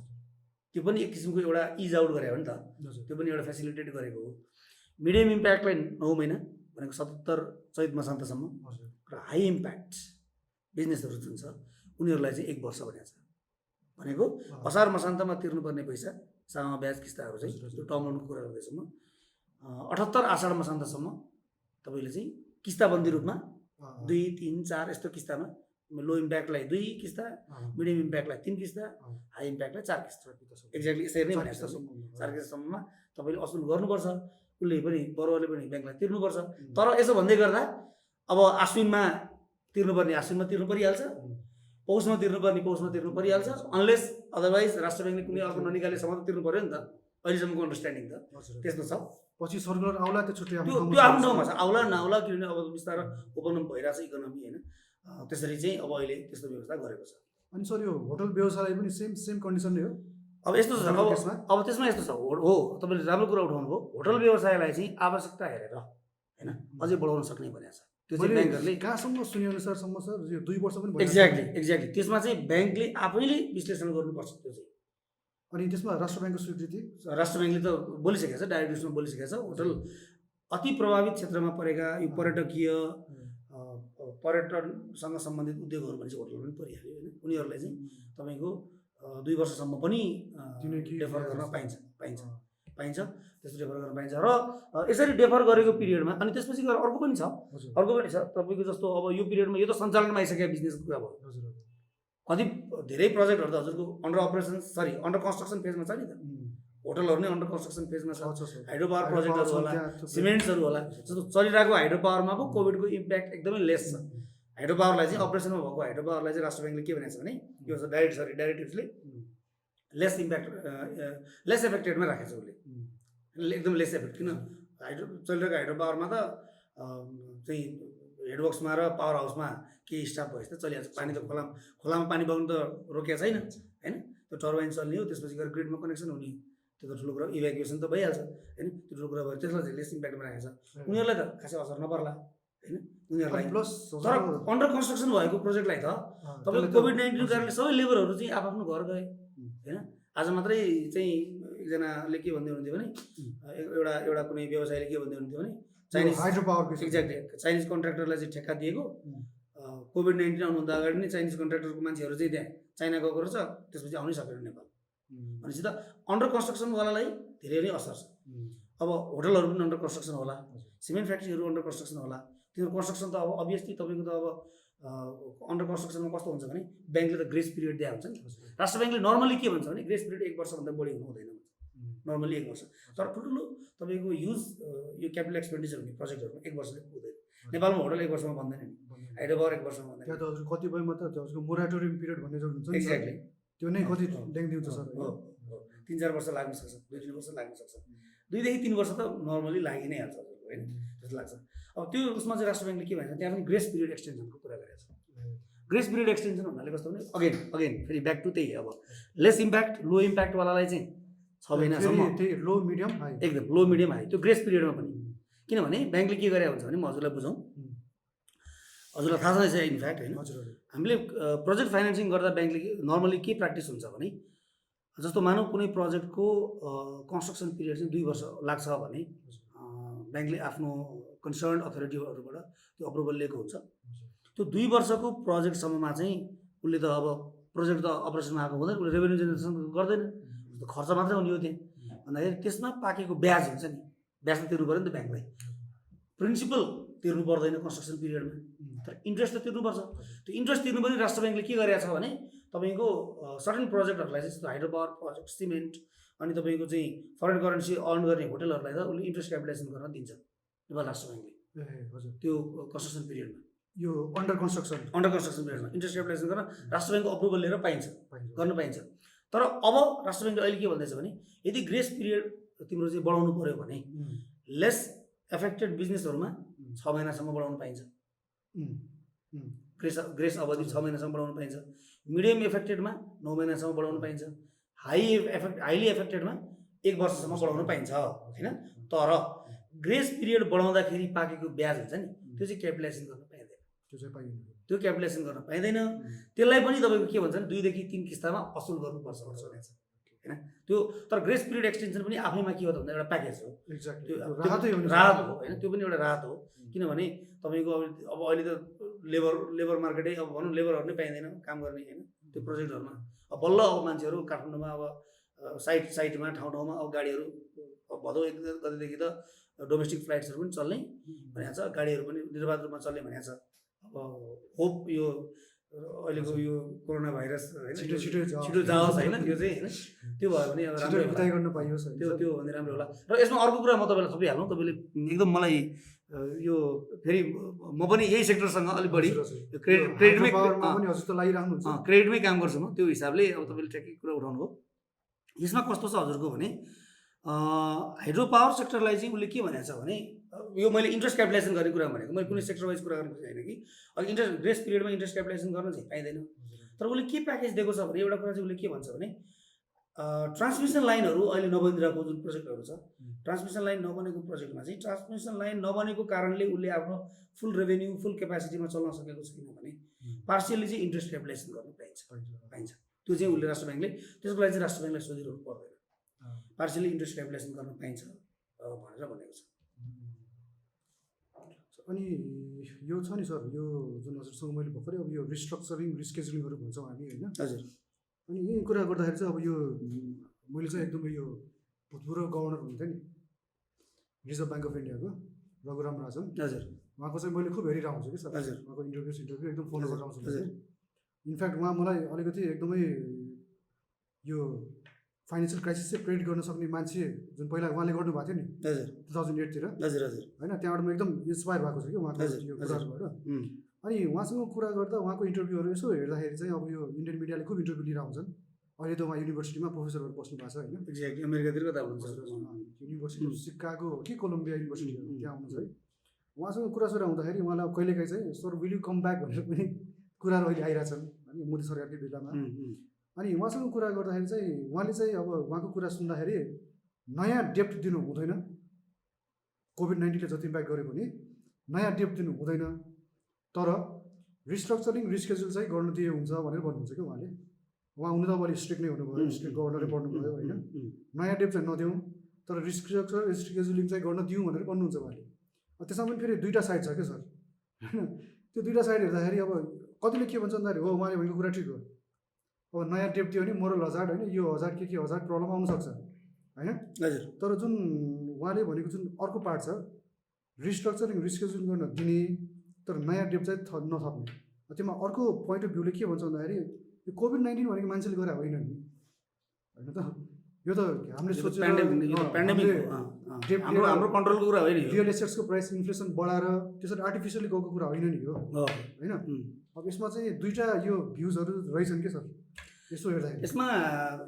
त्यो पनि एक किसिमको एउटा इज आउट गरे हो नि त, त्यो पनि एउटा फेसिलिटेट गरेको हो। मिडियम इम्प्याक्टलाई 9 महिना भनेको 77 चैत मसान्तसम्म, र हाई इम्प्याक्ट बिजनेसहरू जुन छ उनीहरूलाई चाहिँ 1 वर्ष भनेको छ। भनेको असार मसान्तमा तिर्नुपर्ने पैसा सामा ब्याज किस्ताहरू चाहिँ त्यो टर्म लोनको कुरा गर्दैछौँ म, 78 आषाढ मसान्तसम्म तपाईँले चाहिँ किस्ताबन्दी रूपमा 2, 3, 4 यस्तो किस्तामा लो इम्प्याक्टलाई 2 किस्ता, मिडियम इम्प्याक्टलाई 3 किस्ता, हाई इम्प्याक्टलाई 4 किस्ता, एक्ज्याक्टली यसरी नै भनेको छ। 4 किस्तासम्ममा तपाईँले असुल गर्नुपर्छ, उसले पनि बरुवाले पनि ब्याङ्कलाई तिर्नुपर्छ। तर यसो भन्दै गर्दा अब आश्विनमा तिर्नु परिहाल्छ, पौषमा तिर्नु परिहाल्छ, अनलेस अदरवाइज राष्ट्र ब्याङ्कले कुनै अर्को ननिकालेसम्म त तिर्नु पऱ्यो नि त। अहिलेसम्मको अन्डरस्ट्यान्डिङ त हजुर त्यस्तो छ। पछि सर्कुलर आउला त्यो छुट्टै त्यो त्यो आफ्नो ठाउँमा छ, आउला नआउला, किनभने अब बिस्तारै ओपन अप भइरहेको छ इकोनोमी होइन। त्यसरी चाहिँ अब अहिले त्यस्तो व्यवस्था गरेको छ। अनि सर यो होटल व्यवसायलाई पनि सेम कन्डिसन नै हो? अब यस्तो छ, अब त्यसमा यस्तो छ हो, तपाईँले राम्रो कुरा उठाउनु भयो। होटल व्यवसायलाई चाहिँ आवश्यकता हेरेर होइन अझै बढाउन सक्ने भनेको छ। त्यो चाहिँ ब्याङ्कहरूले कहाँसम्म सुनेअनुसारसम्म सर यो 2 वर्ष पनि भयो। एक्ज्याक्टली त्यसमा चाहिँ ब्याङ्कले आफैले विश्लेषण गर्नुपर्छ त्यो चाहिँ। अनि त्यसमा राष्ट्र ब्याङ्कको स्वीकृति? राष्ट्र ब्याङ्कले त बोलिसकेको छ, डाइरेक्टिभ्समा बोलिसकेको छ। होटल अति प्रभावित क्षेत्रमा परेका यो पर्यटकीय पर्यटनसँग सम्बन्धित उद्योगहरू भने चाहिँ होटल पनि परिहाल्यो होइन। उनीहरूलाई चाहिँ तपाईँको 2 वर्षसम्म पनि डेफर गर्न पाइन्छ त्यस्तो डेफर गर्न पाइन्छ। र यसरी डेफर गरेको पिरियडमा अनि त्यसपछि गएर अर्को पनि छ तपाईँको जस्तो अब यो पिरियडमा यो त सञ्चालनमा आइसकेको बिजनेसको कुरा भयो। कति धेरै प्रोजेक्टहरू त हजुरको अन्डर कन्स्ट्रक्सन फेजमा छ नि त। होटलहरू नै अन्डर कन्स्ट्रक्सन फेजमा छ, हाइड्रो पावर प्रोजेक्टहरू होला, सिमेन्ट्सहरू होला। जस्तो चलिरहेको हाइड्रो पावरमा पो कोभिडको इम्प्याक्ट एकदमै लेस छ। हाइड्रो पावरलाई चाहिँ अपरेसनमा भएको हाइड्रो पावरलाई चाहिँ राष्ट्र ब्याङ्कले के भनेको छ भने यो डाइरेक्टिभ्सले लेस एफेक्टेडमा राखेको छ उसले, एकदम लेस एफेक्ट। किन चलिरहेको हाइड्रो पावरमा त चाहिँ हेडवर्क्समा र पावर हाउसमा केही स्टाफ भएपछि त चलिहाल्छ। पानी त खोलामा पानी बग्नु त रोकेको छैन होइन। त्यो टर्बाइन चल्ने हो, त्यसपछि गएर ग्रिडमा कनेक्सन हुने, त्यो त ठुलो कुरा। इभ्याकुएसन त भइहाल्छ होइन, त्यो ठुलो कुरा भयो। त्यसलाई चाहिँ लेस इम्प्याक्टमा राखेको छ। उनीहरूलाई त खासै असर नपर्ला होइन उनीहरूलाई। प्लस तर अन्डर कन्स्ट्रक्सन भएको प्रोजेक्टलाई त तपाईँको कोभिड-19 कारणले सबै लेबरहरू चाहिँ आफ्नो घर गए होइन। आज मात्रै चाहिँ एकजनाले के भन्दै हुनुहुन्थ्यो भने एउटा कुनै व्यवसायले के भन्दै हुनुहुन्थ्यो भने Chinese hydro power exactly Chinese कन्ट्र्याक्टरलाई चाहिँ ठेक्का दिएको, कोभिड-19 आउनुभन्दा अगाडि नै चाइनिज कन्ट्र्याक्टरको मान्छेहरू चाहिँ त्यहाँ चाइना गएको रहेछ, त्यसपछि आउनै सकेन नेपाल। भनेपछि त अन्डर कन्स्ट्रक्सनवालालाई धेरै नै असर छ। अब होटलहरू पनि अन्डर कन्स्ट्रक्सन होला, सिमेन्ट फ्याक्ट्रीहरू अन्डर कन्स्ट्रक्सन होला। तिनीहरू कन्स्ट्रक्सन त अब अभियसली तपाईँको त अब अन्डर कन्स्ट्रक्सनमा कस्तो हुन्छ भने ब्याङ्कले त ग्रेस पिरियड दिएको हुन्छ नि। राष्ट्र ब्याङ्कले नर्मली के भन्छ भने ग्रेस पिरियड 1 वर्षभन्दा बढी हुनु हुँदैन भन्छ, नर्मली 1 वर्ष। तर ठुल्ठुलो तपाईँको यो क्यापिटल एक्सपेन्डिचर हुने प्रोजेक्टहरूमा 1 वर्षले पुग्दैन। नेपालमा होटल 1 वर्षमा बन्दैन नि, हाइड्रो पावर 1 वर्षमा बन्दैन। त्यहाँ त हजुर कतिपयमा त हजुरको मोराटोरियम पिरियड भन्ने जुन हुन्छ नि एक्ज्याक्टली त्यो नै कति लेङ्दी हुन्छ सर? 3-4 वर्ष लाग्न सक्छ, 2-3 वर्ष लाग्न सक्छ। 2 देखि 3 वर्ष त नर्मली लागि नै हाल्छ हजुरको होइन, जस्तो लाग्छ। अब त्यो उसमा चाहिँ राष्ट्र ब्याङ्कले के भन्छ त्यहाँ पनि ग्रेस पिरियड एक्सटेन्सनको कुरा गरेको छ। ग्रेस पिरियड एक्सटेन्सन भन्नाले कस्तो भने अगेन फेरि ब्याक टु त्यही अब लेस इम्प्याक्ट लो इम्प्याक्टवालालाई चाहिँ 6 महिनासम्म लो मिडियम हाई, एकदम लो मिडियम हाई, त्यो ग्रेस पिरियडमा पनि। किनभने ब्याङ्कले के गरेको हुन्छ भने म हजुरलाई बुझाउँ, हजुरलाई थाहा छ इनफ्याक्ट होइन। हामीले प्रोजेक्ट फाइनेन्सिङ गर्दा ब्याङ्कले नर्मली के प्र्याक्टिस हुन्छ भने जस्तो मानौँ कुनै प्रोजेक्टको कन्स्ट्रक्सन पिरियड चाहिँ 2 वर्ष लाग्छ भने ब्याङ्कले आफ्नो कन्सर्न अथोरिटीहरूबाट त्यो अप्रुभल लिएको हुन्छ। त्यो 2 वर्षको प्रोजेक्टसम्ममा चाहिँ उसले त अब प्रोजेक्ट त अपरेसनमा आएको हुँदैन, उसले रेभेन्यू जेनेरेसन गर्दैन, खर्च मात्रै हुने हो त्यहाँ भन्दाखेरि त्यसमा पाकेको ब्याज हुन्छ नि, ब्याज त तिर्नु पऱ्यो नि त ब्याङ्कलाई। प्रिन्सिपल तिर्नु पर्दैन कन्स्ट्रक्सन पिरियडमा, तर इन्ट्रेस्ट त तिर्नुपर्छ। त्यो इन्ट्रेस्ट तिर्नु पनि राष्ट्र ब्याङ्कले के गरेको छ भने तपाईँको सर्टेन प्रोजेक्टहरूलाई चाहिँ हाइड्रो पावर प्रोजेक्ट, सिमेन्ट अनि तपाईँको चाहिँ फरेन करेन्सी अर्न गर्ने होटलहरूलाई त उसले इन्ट्रेस्ट क्यापिटलाइजेसन गर्न दिन्छ नेपाल राष्ट्र ब्याङ्कले। त्यो कन्स्ट्रक्सन पिरियडमा यो अन्डर कन्स्ट्रक्सन पिरियडमा इन्ट्रेस्ट क्यापिटलाइजेसन गर्न राष्ट्र ब्याङ्कको अप्रुभल लिएर गर्न पाइन्छ। तर अब राष्ट्र ब्याङ्कले अहिले के भन्दैछ भने यदि ग्रेस पिरियड तिम्रो चाहिँ बढाउनु पऱ्यो भने लेस एफेक्टेड बिजनेसहरूमा 6 महिनासम्म बढाउनु पाइन्छ। ग्रेस अवधि 6 महिनासम्म बढाउनु पाइन्छ। मिडियम एफेक्टेडमा 9 महिनासम्म बढाउनु पाइन्छ। हाइली एफेक्टेडमा 1 वर्षसम्म बढाउनु पाइन्छ होइन। तर ग्रेस पिरियड बढाउँदाखेरि पाकेको ब्याज हुन्छ नि त्यो चाहिँ क्यापिटलाइजेसन गर्न पाइँदैन, त्यो क्यापिटलाइजेसन गर्न पाइँदैन। त्यसलाई पनि तपाईँको के भन्छ भने 2 देखि 3 किस्तामा असुल गर्नुपर्छ भनेको छ होइन। त्यो तर ग्रेस पिरियड एक्सटेन्सन पनि आफैमा के हो त भन्दा एउटा प्याकेज हो, त्यो राहत हो होइन, त्यो पनि एउटा राहत हो। किनभने तपाईँको अब अहिले त लेबर मार्केटै अब भनौँ लेबरहरू नै पाइँदैन काम गर्ने होइन त्यो प्रोजेक्टहरूमा। अब बल्ल अब मान्छेहरू काठमाडौँमा अब साइटमा ठाउँमा अब गाडीहरू भदौ 1 गतेदेखि त डोमेस्टिक फ्लाइट्सहरू पनि चल्ने भनेको छ, गाडीहरू पनि निर्बाध रूपमा चल्ने भनेको छ। अब होप यो अहिलेको यो कोरोना भाइरस होइन छिटो जाओस् होइन, त्यो चाहिँ होइन त्यो भयो भने अब राम्रो गर्न पाइयोस् त्यो भने राम्रो होला। र यसमा अर्को कुरा म तपाईँलाई थपिहाल्नु, तपाईँले एकदम मलाई यो फेरि म पनि यही सेक्टरसँग अलिक बढी क्रेडिटमै काम गर्छु म, त्यो हिसाबले अब तपाईँले ठ्याक्कै कुरा उठाउनु हो। यसमा कस्तो छ हजुरको भने हाइड्रो पावर सेक्टरलाई चाहिँ उसले के भनेको छ भने यो मैले इन्ट्रेस्ट क्यापिटलाइजेसन गर्ने कुरा भनेको मैले कुनै सेक्टर वाइज कुरा गर्ने छैन कि अब इन्ट्रेस्ट ग्रेस पिरियडमा इन्ट्रेस्ट क्यापिटलाइजेसन गर्न चाहिँ पाइँदैन। तर उसले के प्याकेज दिएको छ भने एउटा कुरा चाहिँ उसले के भन्छ भने ट्रान्समिसन लाइनहरू अहिले नबनिरहेको जुन प्रोजेक्टहरू छ ट्रान्समिसन लाइन नबनेको प्रोजेक्टमा चाहिँ ट्रान्समिसन लाइन नबनेको कारणले उसले आफ्नो फुल रेभेन्यू फुल क्यापासिटीमा चल्न सकेको छैन भने पार्सियली चाहिँ इन्ट्रेस्ट क्यापिटलाइजेसन गर्न पाइन्छ। त्यो चाहिँ उसले राष्ट्र ब्याङ्कले त्यसको लागि चाहिँ राष्ट्र ब्याङ्कलाई सोधिरहनु पर्दैन, पार्सियली इन्ट्रेस्ट क्यापिटलाइजेसन गर्न पाइन्छ भनेर भनेको छ। अनि यो छ नि सर, यो जुन हजुरसँग मैले भर्खरै अब यो रिस्ट्रक्चरिङ रिस्केजुलिङहरू भन्छौँ हामी होइन। हजुर। अनि यही कुरा गर्दाखेरि चाहिँ अब यो मैले चाहिँ एकदमै यो भूतपूर्व गभर्नर हुनुहुन्थ्यो नि रिजर्भ ब्याङ्क अफ इन्डियाको रघुराम राजन, हजुर, उहाँको चाहिँ मैले खुब हेरिरहेको हुन्छु कि सर। हजुर। उहाँको इन्टरभ्यू एकदम फलो गरेर आउँछु। इनफ्याक्ट उहाँ मलाई अलिकति एकदमै यो फाइनेन्सियल क्राइसिस चाहिँ प्रेडिक्ट गर्न सक्ने मान्छे जुन पहिला उहाँले गर्नुभएको थियो नि हजुर 2008 हजुर हजुर होइन, त्यहाँबाट म एकदम इन्सपायर भएको छु कि उहाँको यो कुराहरूबाट। अनि उहाँसँग कुरा गर्दा उहाँको इन्टरभ्यूहरू यसो हेर्दाखेरि चाहिँ अब यो इन्डियन मिडियाले खुब इन्टरभ्यू लिएर हुन्छन्। अहिले त उहाँ युनिभर्सिटीमा प्रोफेसर भएर बस्नु भएको छ होइन। एक्ज्याक्टली अमेरिकातिर कता हुनुहुन्छ युनिभर्सिटी सिकागो कि कोलम्बिया युनिभर्सिटी त्यहाँ हुनुहुन्छ है। उहाँसँग कुरा हुँदाखेरि उहाँलाई कहिलेकाहीँ चाहिँ sir will you come back भनेर पनि कुराहरू अहिले आइरहेछन् होइन मोदी सरकारकै बेलामा। अनि उहाँसँग कुरा गर्दाखेरि चाहिँ उहाँले चाहिँ अब उहाँको कुरा सुन्दाखेरि नयाँ डेप्थ दिनु हुँदैन, कोभिड-19ले जति इम्प्याक्ट गरे पनि नयाँ डेप्थ दिनु हुँदैन, तर रिस्ट्रक्चरिङ रिस्केजुल चाहिँ गर्नु दिए हुन्छ भनेर भन्नुहुन्छ कि उहाँले। उहाँ हुनु त अब अलिक स्ट्रिक्ट नै हुनुभयो, स्ट्रिक्ट गभर्नरै पढ्नुभयो होइन। नयाँ डेप्थ चाहिँ नदिउँ तर रिस्ट्रक्चर रिस्केजुलिङ चाहिँ गर्न दिउँ भनेर भन्नुहुन्छ उहाँले। त्यसमा पनि फेरि दुईवटा साइड छ क्या सर होइन। त्यो दुईवटा साइड हेर्दाखेरि अब कतिले के भन्छ भन्दाखेरि हो उहाँले भनेको कुरा ठिक हो, अब नयाँ डेप्थ दियो भने मोरल हजार्ड होइन, यो हजार्ड के हजार्ड प्रब्लम आउनसक्छ होइन। हजुर। तर जुन उहाँले भनेको जुन अर्को पार्ट छ रिस्ट्रक्चरिङ रिस्केजुल गर्न दिने तर नयाँ डेप्थ चाहिँ नथप्ने, त्यसमा अर्को पोइन्ट अफ भ्यूले के भन्छ भन्दाखेरि यो कोभिड-19 भनेको मान्छेले गरेर होइन नि होइन त, यो त हामीले सोचेर हाम्रो कन्ट्रोलको कुरा होइन। रियल एसेट्सको प्राइस इन्फ्लेसन बढाएर त्यसरी आर्टिफिसियली गएको कुरा होइन नि यो होइन। अब यसमा चाहिँ दुईवटा यो भ्युजहरू रहेछन् कि सर यसो हेर्दाखेरि। यसमा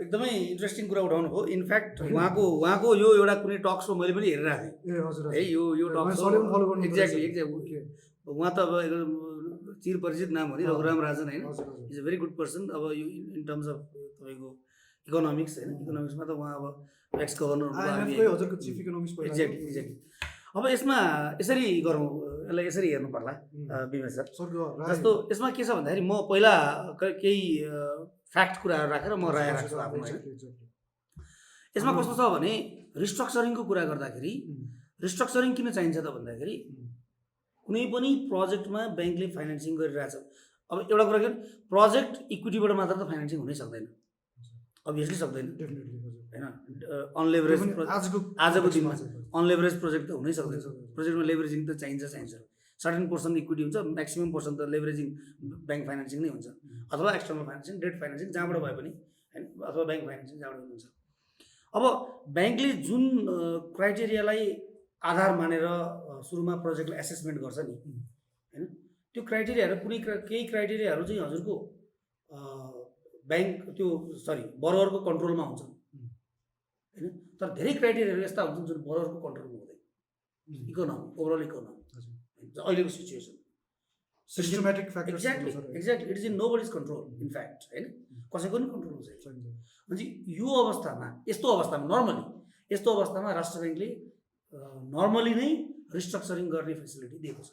एकदमै इन्ट्रेस्टिङ कुरा उठाउनु हो। इनफ्याक्ट उहाँको यो एउटा कुनै टक सो मैले पनि हेरिरहेको थिएँ ए हजुर है, यो टक सो एक्ज्याक्टली उहाँ त अब चिर परिचित नाम हो नि रघुराम राजन होइन, is a very good person. अब यो इन टर्म्स अफ तपाईँको इकोनोमिक्स होइन, इकोनोमिक्समा त उहाँ अब एक्स गभर्नर हजुरको चिफ इकोनोमिक्स एक्ज्याक्टली। अब यसमा यसरी गरौँ, यसलाई यसरी हेर्नु पर्ला विमेश सर। जस्तो यसमा के छ भन्दाखेरि म पहिला केही फ्याक्ट कुराहरू राखेर म राय राख्छु आफ्नो होइन। यसमा कस्तो छ भने रिस्ट्रक्चरिङको कुरा गर्दाखेरि रिस्ट्रक्चरिङ किन चाहिन्छ त भन्दाखेरि कुनै पनि प्रोजेक्टमा ब्याङ्कले फाइनेन्सिङ गरिरहेछ। अब एउटा कुरा के प्रोजेक्ट इक्विटीबाट मात्र त फाइनेन्सिङ हुनै सक्दैन, अभियसली सक्दैन होइन। अनलेभरेज आजको दिनमा अनलेभरेज प्रोजेक्ट त हुनै सक्दैन, प्रोजेक्टमा लेभरेजिङ त चाहिन्छ। सर्टेन पोर्सन इक्विटी हुन्छ, म्याक्सिमम पोर्सन त लेभरेजिङ ब्याङ्क फाइनेन्सिङ नै हुन्छ, अथवा एक्सटर्नल फाइनेन्सिङ डेट फाइनेन्सिङ जहाँबाट भए पनि होइन, अथवा ब्याङ्क फाइनेन्सिङ जहाँबाट पनि हुन्छ। अब ब्याङ्कले जुन क्राइटेरियालाई आधार मानेर सुरुमा प्रोजेक्टलाई एसेसमेन्ट गर्छ नि होइन, त्यो क्राइटेरियाहरू केही क्राइटेरियाहरू चाहिँ हजुरको ब्याङ्क त्यो बरोवरको कन्ट्रोलमा हुन्छ होइन। तर धेरै क्राइटेरियाहरू यस्ता हुन्छन् जुन बरोवरको कन्ट्रोलमा हुँदैन। इकोनोमी ओभरअल इकोनोमी अहिलेको situation systematic factor exactly it is in nobody's control in fact होइन, कसैको पनि कन्ट्रोल हुँदैन। अनि यो अवस्थामा नर्मली यस्तो अवस्थामा राष्ट्र ब्याङ्कले नर्मली नै रिस्ट्रक्चरिङ गर्ने फेसिलिटी दिएको छ।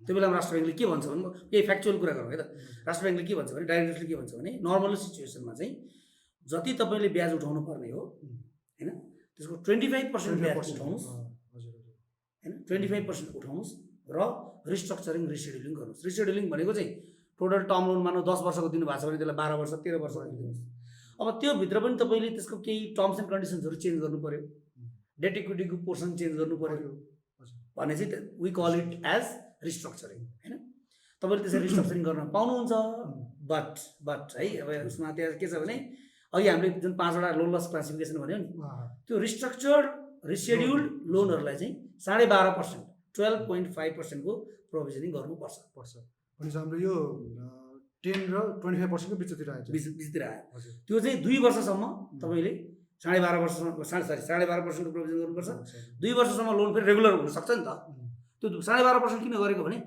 त्यो बेलामा राष्ट्र ब्याङ्कले के भन्छ भने केही फ्याक्चुअल कुरा गरौँ है त। राष्ट्र ब्याङ्कले के भन्छ भने डाइरेक्टरले के भन्छ भने नर्मल सिचुएसनमा चाहिँ जति तपाईँले ब्याज उठाउनु पर्ने हो होइन त्यसको 25% ब्याज उठाउनुहोस् होइन, 25% उठाउनुहोस् र रिस्ट्रक्चरिङ रिसेड्युलिङ गर्नुहोस्। रिसेड्युलिङ भनेको चाहिँ टोटल टर्म लोन मानौ 10 वर्षको दिनुभएको छ भने त्यसलाई 12 वर्ष 13 वर्ष गरिदिनुहोस्। अब त्योभित्र पनि तपाईँले त्यसको केही टर्म्स एन्ड कन्डिसन्सहरू चेन्ज गर्नु पऱ्यो, डेट इक्विटीको पोर्सन चेन्ज गर्नु पऱ्यो भने चाहिँ we call it as restructuring होइन। तपाईँले त्यसरी रिस्ट्रक्चरिङ गर्न पाउनुहुन्छ। बट है अब उसमा त्यहाँ के छ भने अघि हामीले जुन 5वटा लोन लस क्लासिफिकेसन भन्यो नि, त्यो रिस्ट्रक्चर्ड रिसेड्युल्ड लोनहरूलाई चाहिँ 12.5% 12.5% को प्रोभिजनिङ गर्नुपर्छ। भनेपछि हाम्रो यो 10 र 25% को बिचतिर आयो। त्यो चाहिँ 2 वर्षसम्म तपाईँले 12.5% 12.5%को प्रोभिजन गर्नुपर्छ। 2 वर्षसम्म लोन फेरि रेगुलर हुनसक्छ नि त। त्यो 12.5% किन गरेको भने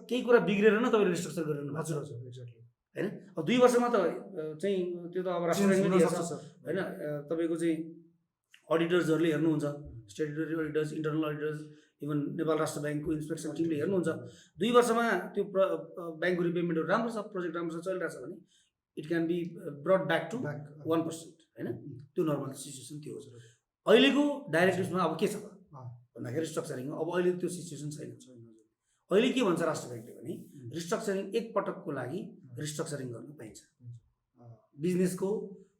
केही कुरा बिग्रेर नै तपाईँले रिस्ट्रक्चर गरिरहनु भएको छ एक्ज्याक्टली होइन। अब 2 वर्षमा त चाहिँ त्यो त अब राष्ट्र ब्याङ्कले हेर्छ होइन। तपाईँको चाहिँ अडिटर्सहरूले हेर्नुहुन्छ, स्ट्याट्युटरी अडिटर्स, इन्टरनल अडिटर्स, इभन नेपाल राष्ट्र ब्याङ्कको इन्सपेक्सन टिमले हेर्नुहुन्छ। 2 वर्षमा त्यो ब्याङ्कको रिपेमेन्टहरू राम्रो छ, प्रोजेक्ट राम्रोसँग चलिरहेछ भने it can be brought back to 1% होइन। त्यो नर्मल सिचुएसन त्यो हो। अहिलेको डाइरेक्टिभ्समा अब के छ भन्दाखेरि रिस्ट्रक्चरिङ, अब अहिले त्यो सिचुएसन छैन। अहिले के भन्छ राष्ट्र ब्याङ्कले भने रिस्ट्रक्चरिङ एक पटकको लागि रिस्ट्रक्चरिङ गर्न पाइन्छ। बिजनेसको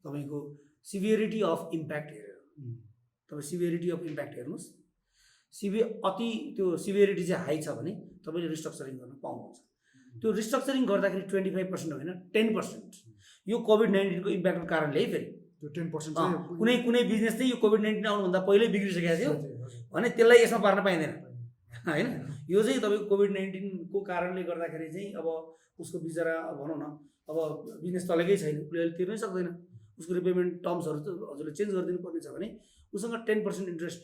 तपाईँको सिभियरिटी अफ इम्प्याक्ट हेरेर तपाईँ सिभियरिटी अफ इम्प्याक्ट हेर्नुहोस्। अति त्यो सिभियरिटी चाहिँ हाई छ भने तपाईँले रिस्ट्रक्चरिङ गर्न पाउनुहुन्छ। त्यो रिस्ट्रक्चरिङ गर्दाखेरि 25% होइन 10%। यो कोभिड-19को इम्प्याक्टको कारणले है फेरि त्यो 10% कुनै बिजनेस चाहिँ यो कोभिड-19 आउनुभन्दा पहिल्यै बिग्रिसकेको थियो भने त्यसलाई यसमा पार्न पाइँदैन होइन। यो चाहिँ तपाईँको कोभिड-19को कारणले गर्दाखेरि चाहिँ अब उसको बिचरा भनौँ न अब बिजनेस चलेकै छैन, उसले अहिले तिर्नै सक्दैन, उसको रिपेमेन्ट टर्म्सहरू त हजुरले चेन्ज गरिदिनु पर्ने छ भने उसँग 10% इन्ट्रेस्ट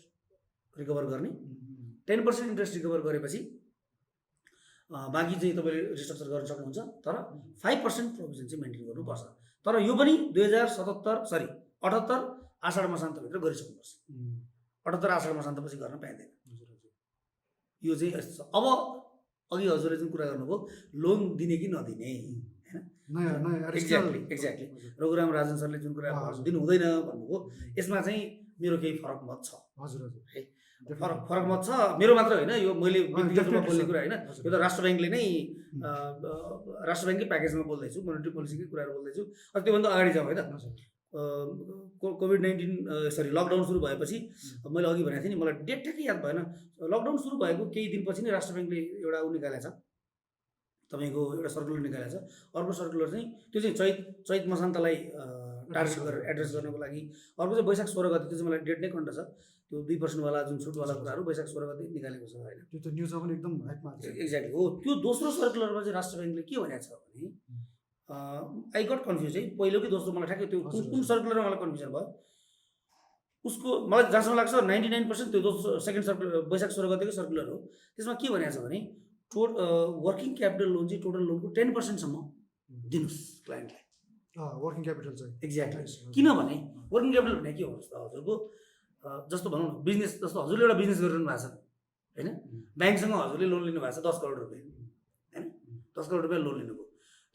रिकभर गर्ने। 10% इन्ट्रेस्ट रिकभर गरेपछि बाँकी चाहिँ तपाईँले रिस्ट्रक्चर गर्न सक्नुहुन्छ, तर 5% प्रोभिजन चाहिँ मेन्टेन गर्नुपर्छ। तर यो पनि 78 आषाढ मसान्तभित्र गरिसक्नुपर्छ। 78 आषाढ मसान्तपछि गर्न पाइँदैन। यो चाहिँ यस्तो छ। अब अघि हजुरले जुन कुरा गर्नुभयो लोन दिने कि नदिने होइन, एक्ज्याक्टली रघुराम राजन सरले जुन कुरा दिनु हुँदैन भन्नुभयो, यसमा चाहिँ मेरो केही फरक मत छ। फरक मत छ मेरो मात्र होइन, यो मैले व्यक्तिगत रूपमा बोल्ने कुरा होइन, यो त राष्ट्र ब्याङ्कले नै राष्ट्र ब्याङ्ककै प्याकेजमा बोल्दैछु, मोनेटरी पोलिसीकै कुराहरू बोल्दैछु। अब त्योभन्दा अगाडि जाउँ है त। कोभिड-19 लकडाउन सुरु भएपछि मैले अघि भनेको थिएँ नि, मलाई डेट ठ्याक्कै याद भएन। लकडाउन सुरु भएको केही दिनपछि नै राष्ट्र ब्याङ्कले एउटा निकालेको छ, तपाईँको एउटा सर्कुलर निकालेको छ। अर्को सर्कुलर चाहिँ त्यो चाहिँ चैत मसान्तलाई टार्गेट गरेर एड्रेस गर्नको लागि। अर्को चाहिँ वैशाख 16 गते, त्यो चाहिँ मलाई डेट नै कन्ट छ। त्यो 2% वाला जुन छुटवाला कुराहरू वैशाख 16 गते निकालेको छ होइन। त्यो त न्युजमा पनि एकदम हाइपमा छ। एक्ज्याक्टली हो। त्यो दोस्रो सर्कुलरमा चाहिँ राष्ट्र ब्याङ्कले के भनेको छ भने आई गट कन्फ्युज है, पहिलो कि दोस्रो मलाई ठ्याक्कै त्यो कुन सर्कुलरमा मलाई कन्फ्युजन भयो। उसको मलाई जहाँसम्म लाग्छ 99% त्यो दोस्रो सेकेन्ड सर्कुलर वैशाख 16 गतेको सर्कुलर हो। त्यसमा के भनेको छ भने वर्किङ क्यापिटल लोन चाहिँ टोटल लोनको 10%सम्म दिनुहोस् क्लाइन्टलाई। वर्किङ क्यापिटल चाहिँ एक्ज्याक्टली। किनभने वर्किङ क्यापिटल भने के हो हजुरको, जस्तो भनौँ न बिजनेस, जस्तो हजुरले एउटा बिजनेस गरिरहनु भएको छ होइन, ब्याङ्कसँग हजुरले लोन लिनु भएको छ 10 करोड रुपियाँ होइन, 10 करोड रुपियाँ लोन लिनुभयो।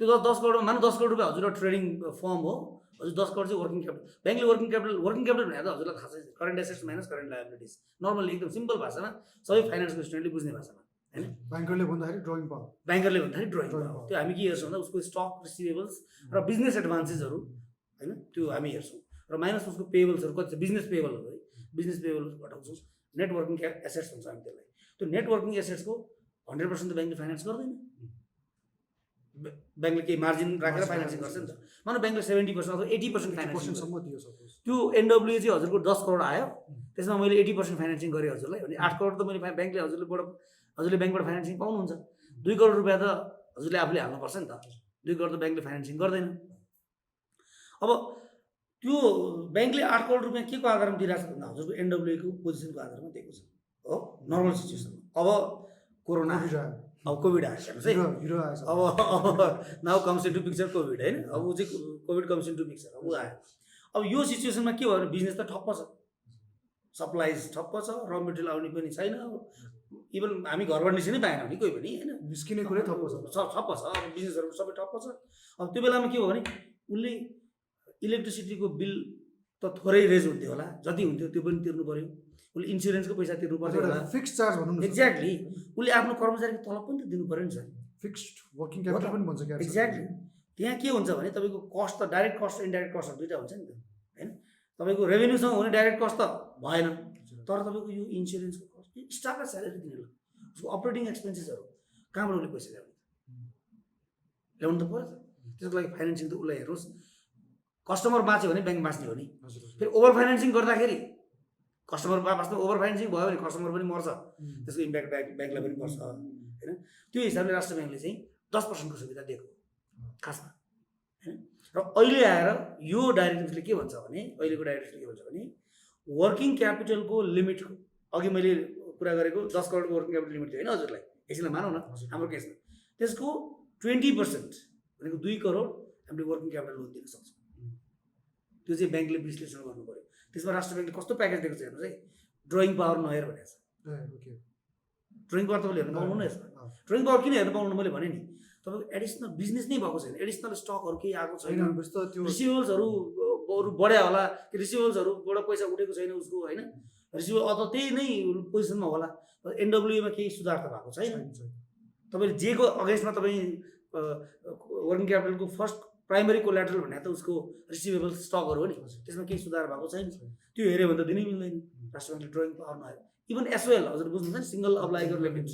त्यो 10 करोड मानु 10 करोड रुपियाँ हजुर एउटा ट्रेडिङ फर्म हो, हजुर 10 करोड चाहिँ वर्किङ क्यापिटल। ब्याङ्कले वर्किङ क्यापिटल भनेको त हजुरलाई थाहा छ, current assets minus current liabilities, normally एकदम सिम्पल भाषामा सबै फाइनेन्सको स्टुडेन्टले बुझ्ने भाषामा होइन। ब्याङ्करले भन्दाखेरि ड्रइङ पावर, त्यो हामी के हेर्छौँ भन्दा उसको स्टक रिसिभेबल्स र बिजनेस एडभान्सेसहरू होइन, त्यो हामी हेर्छौँ। र माइनस उसको पेबल्सहरू कति छ, बिजनेस पेबलहरू है, बिजनेस पेबल घटाउँछौँ। नेटवर्किङ एसेट्स भन्छ हामी त्यसलाई। त्यो नेटवर्किङ एसेट्सको 100% त ब्याङ्कले फाइनेन्स गर्दैन। ब्याङ्कले केही मार्जिन राखेर फाइनेन्सिङ गर्छ नि त। मानव ब्याङ्कले 70% अथवा 80% फाइनेन्सिङसम्म दियो सपोज। त्यो एनडब्ल्युए चाहिँ हजुरको 10 करोड आयो, त्यसमा मैले 80% फाइनेन्सिङ गरेँ हजुरलाई भने 8 करोड त मैले ब्याङ्कले हजुरले ब्याङ्कबाट फाइनेन्सिङ पाउनुहुन्छ। 2 करोड रुपियाँ त हजुरले आफूले हाल्नुपर्छ नि त। 2 करोड त ब्याङ्कले फाइनेन्सिङ गर्दैन। अब त्यो ब्याङ्कले 8 करोड रुपियाँ के को आधारमा दिइरहेको छ भन्दा हजुरको एनडब्ल्युएको पोजिसनको आधारमा दिएको छ हो, नर्मल सिचुएसन। अब कोरोना अब कोभिड आयो हेर्नुहोस् है, अब now comes into picture covid होइन। अब ऊ चाहिँ कोभिड कम्स इन्टु पिक्चर, अब ऊ आयो। अब यो सिचुएसनमा के भयो भने बिजनेस त ठप्प छ, सप्लाइज ठप्प छ, र मेटेरियल आउने पनि छैन। इभन हामी घरबाट निस्किनै पाएनौँ नि कोही पनि होइन, निस्किने कुरै ठप्प छ। अब बिजनेसहरू सबै ठप्प छ। अब त्यो बेलामा के भयो भने उसले इलेक्ट्रिसिटीको बिल त थोरै रेज हुन्थ्यो होला, जति हुन्थ्यो त्यो पनि तिर्नु पऱ्यो। उसले इन्सुरेन्सको पैसा तिर्नु पर्थ्यो होला, फिक्स चार्ज भनौँ न। एक्ज्याक्टली। उसले आफ्नो कर्मचारीको तलब पनि त दिनु पऱ्यो नि सर, फिक्स्ड वर्किङ क्यापिटल पनि भन्छ क्या। एक्ज्याक्टली। त्यहाँ के हुन्छ भने तपाईँको कस्ट त डाइरेक्ट कस्ट र इन्डाइरेक्ट कस्टहरू दुइटा हुन्छ नि त होइन। तपाईँको रेभेन्यूसँग हुने डाइरेक्ट कस्ट त भएन, तर तपाईँको यो इन्सुरेन्सको कस्ट, स्टाफलाई स्यालेरी दिने ल, उसको अपरेटिङ एक्सपेन्सेसहरू कहाँबाट उसले पैसा ल्याउनु त पऱ्यो त। त्यसको लागि फाइनेन्सिङ त उसलाई हेर्नुहोस्, कस्टमर बाँच्यो भने ब्याङ्क बाँच्ने हो नि। फेरि ओभर फाइनेन्सिङ गर्दाखेरि कस्टमर बाँच्नु, ओभर फाइनेन्सिङ भयो भने कस्टमर पनि मर्छ, त्यसको इम्प्याक्ट ब्याङ्कलाई पनि पर्छ होइन। त्यो हिसाबले राष्ट्र ब्याङ्कले चाहिँ 10% को सुविधा दिएको खासमा होइन। र अहिले आएर यो डाइरेक्टिभ्सले के भन्छ भने अहिलेको डाइरेक्टिभले के भन्छ भने वर्किङ क्यापिटलको लिमिट अघि मैले कुरा गरेको 10 करोडको वर्किङ क्यापिटल लिमिट थियो होइन हजुरलाई एकछिनलाई मानौँ न हाम्रो केसमा त्यसको 20% भनेको 2 करोड हामीले वर्किङ क्यापिटल लोन दिन सक्छौँ त्यो चाहिँ ब्याङ्कले विश्लेषण गर्नु पऱ्यो त्यसमा राष्ट्र ब्याङ्कले कस्तो प्याकेज दिएको छ हेर्नुहोस् है ड्रइङ पावर नहेर भनेको छ ड्रइङ पावर तपाईँले हेर्नु पाउनु न यसमा ड्रइङ पावर किन हेर्नु पाउनु मैले भने नि तपाईँको एडिसनल बिजनेस नै भएको छैन एडिसनल स्टकहरू केही आएको छैन रिसिभेबल्सहरू अरू बढ्या होला रिसिभेबल्सहरूबाट पैसा उठेको छैन उसको होइन रिसिभेबल अथवा त्यही नै पोजिसनमा होला एनडब्ल्युएमा केही सुधार त भएको छैन तपाईँले जेको अगेन्स्टमा तपाईँ वर्किङ क्यापिटलको फर्स्ट प्राइमरी कोल्याटरल भने त उसको रिसिभेबल स्टकहरू हो नि त्यसमा केही सुधार भएको छैन त्यो हेऱ्यो भने त दिनै मिल्दैन राष्ट्र ब्याङ्कले ड्रइङ पावर नहेर इभन एसओएल हजुर बुझ्नुहुन्छ नि सिङ्गल अब्लाइगर लिमिट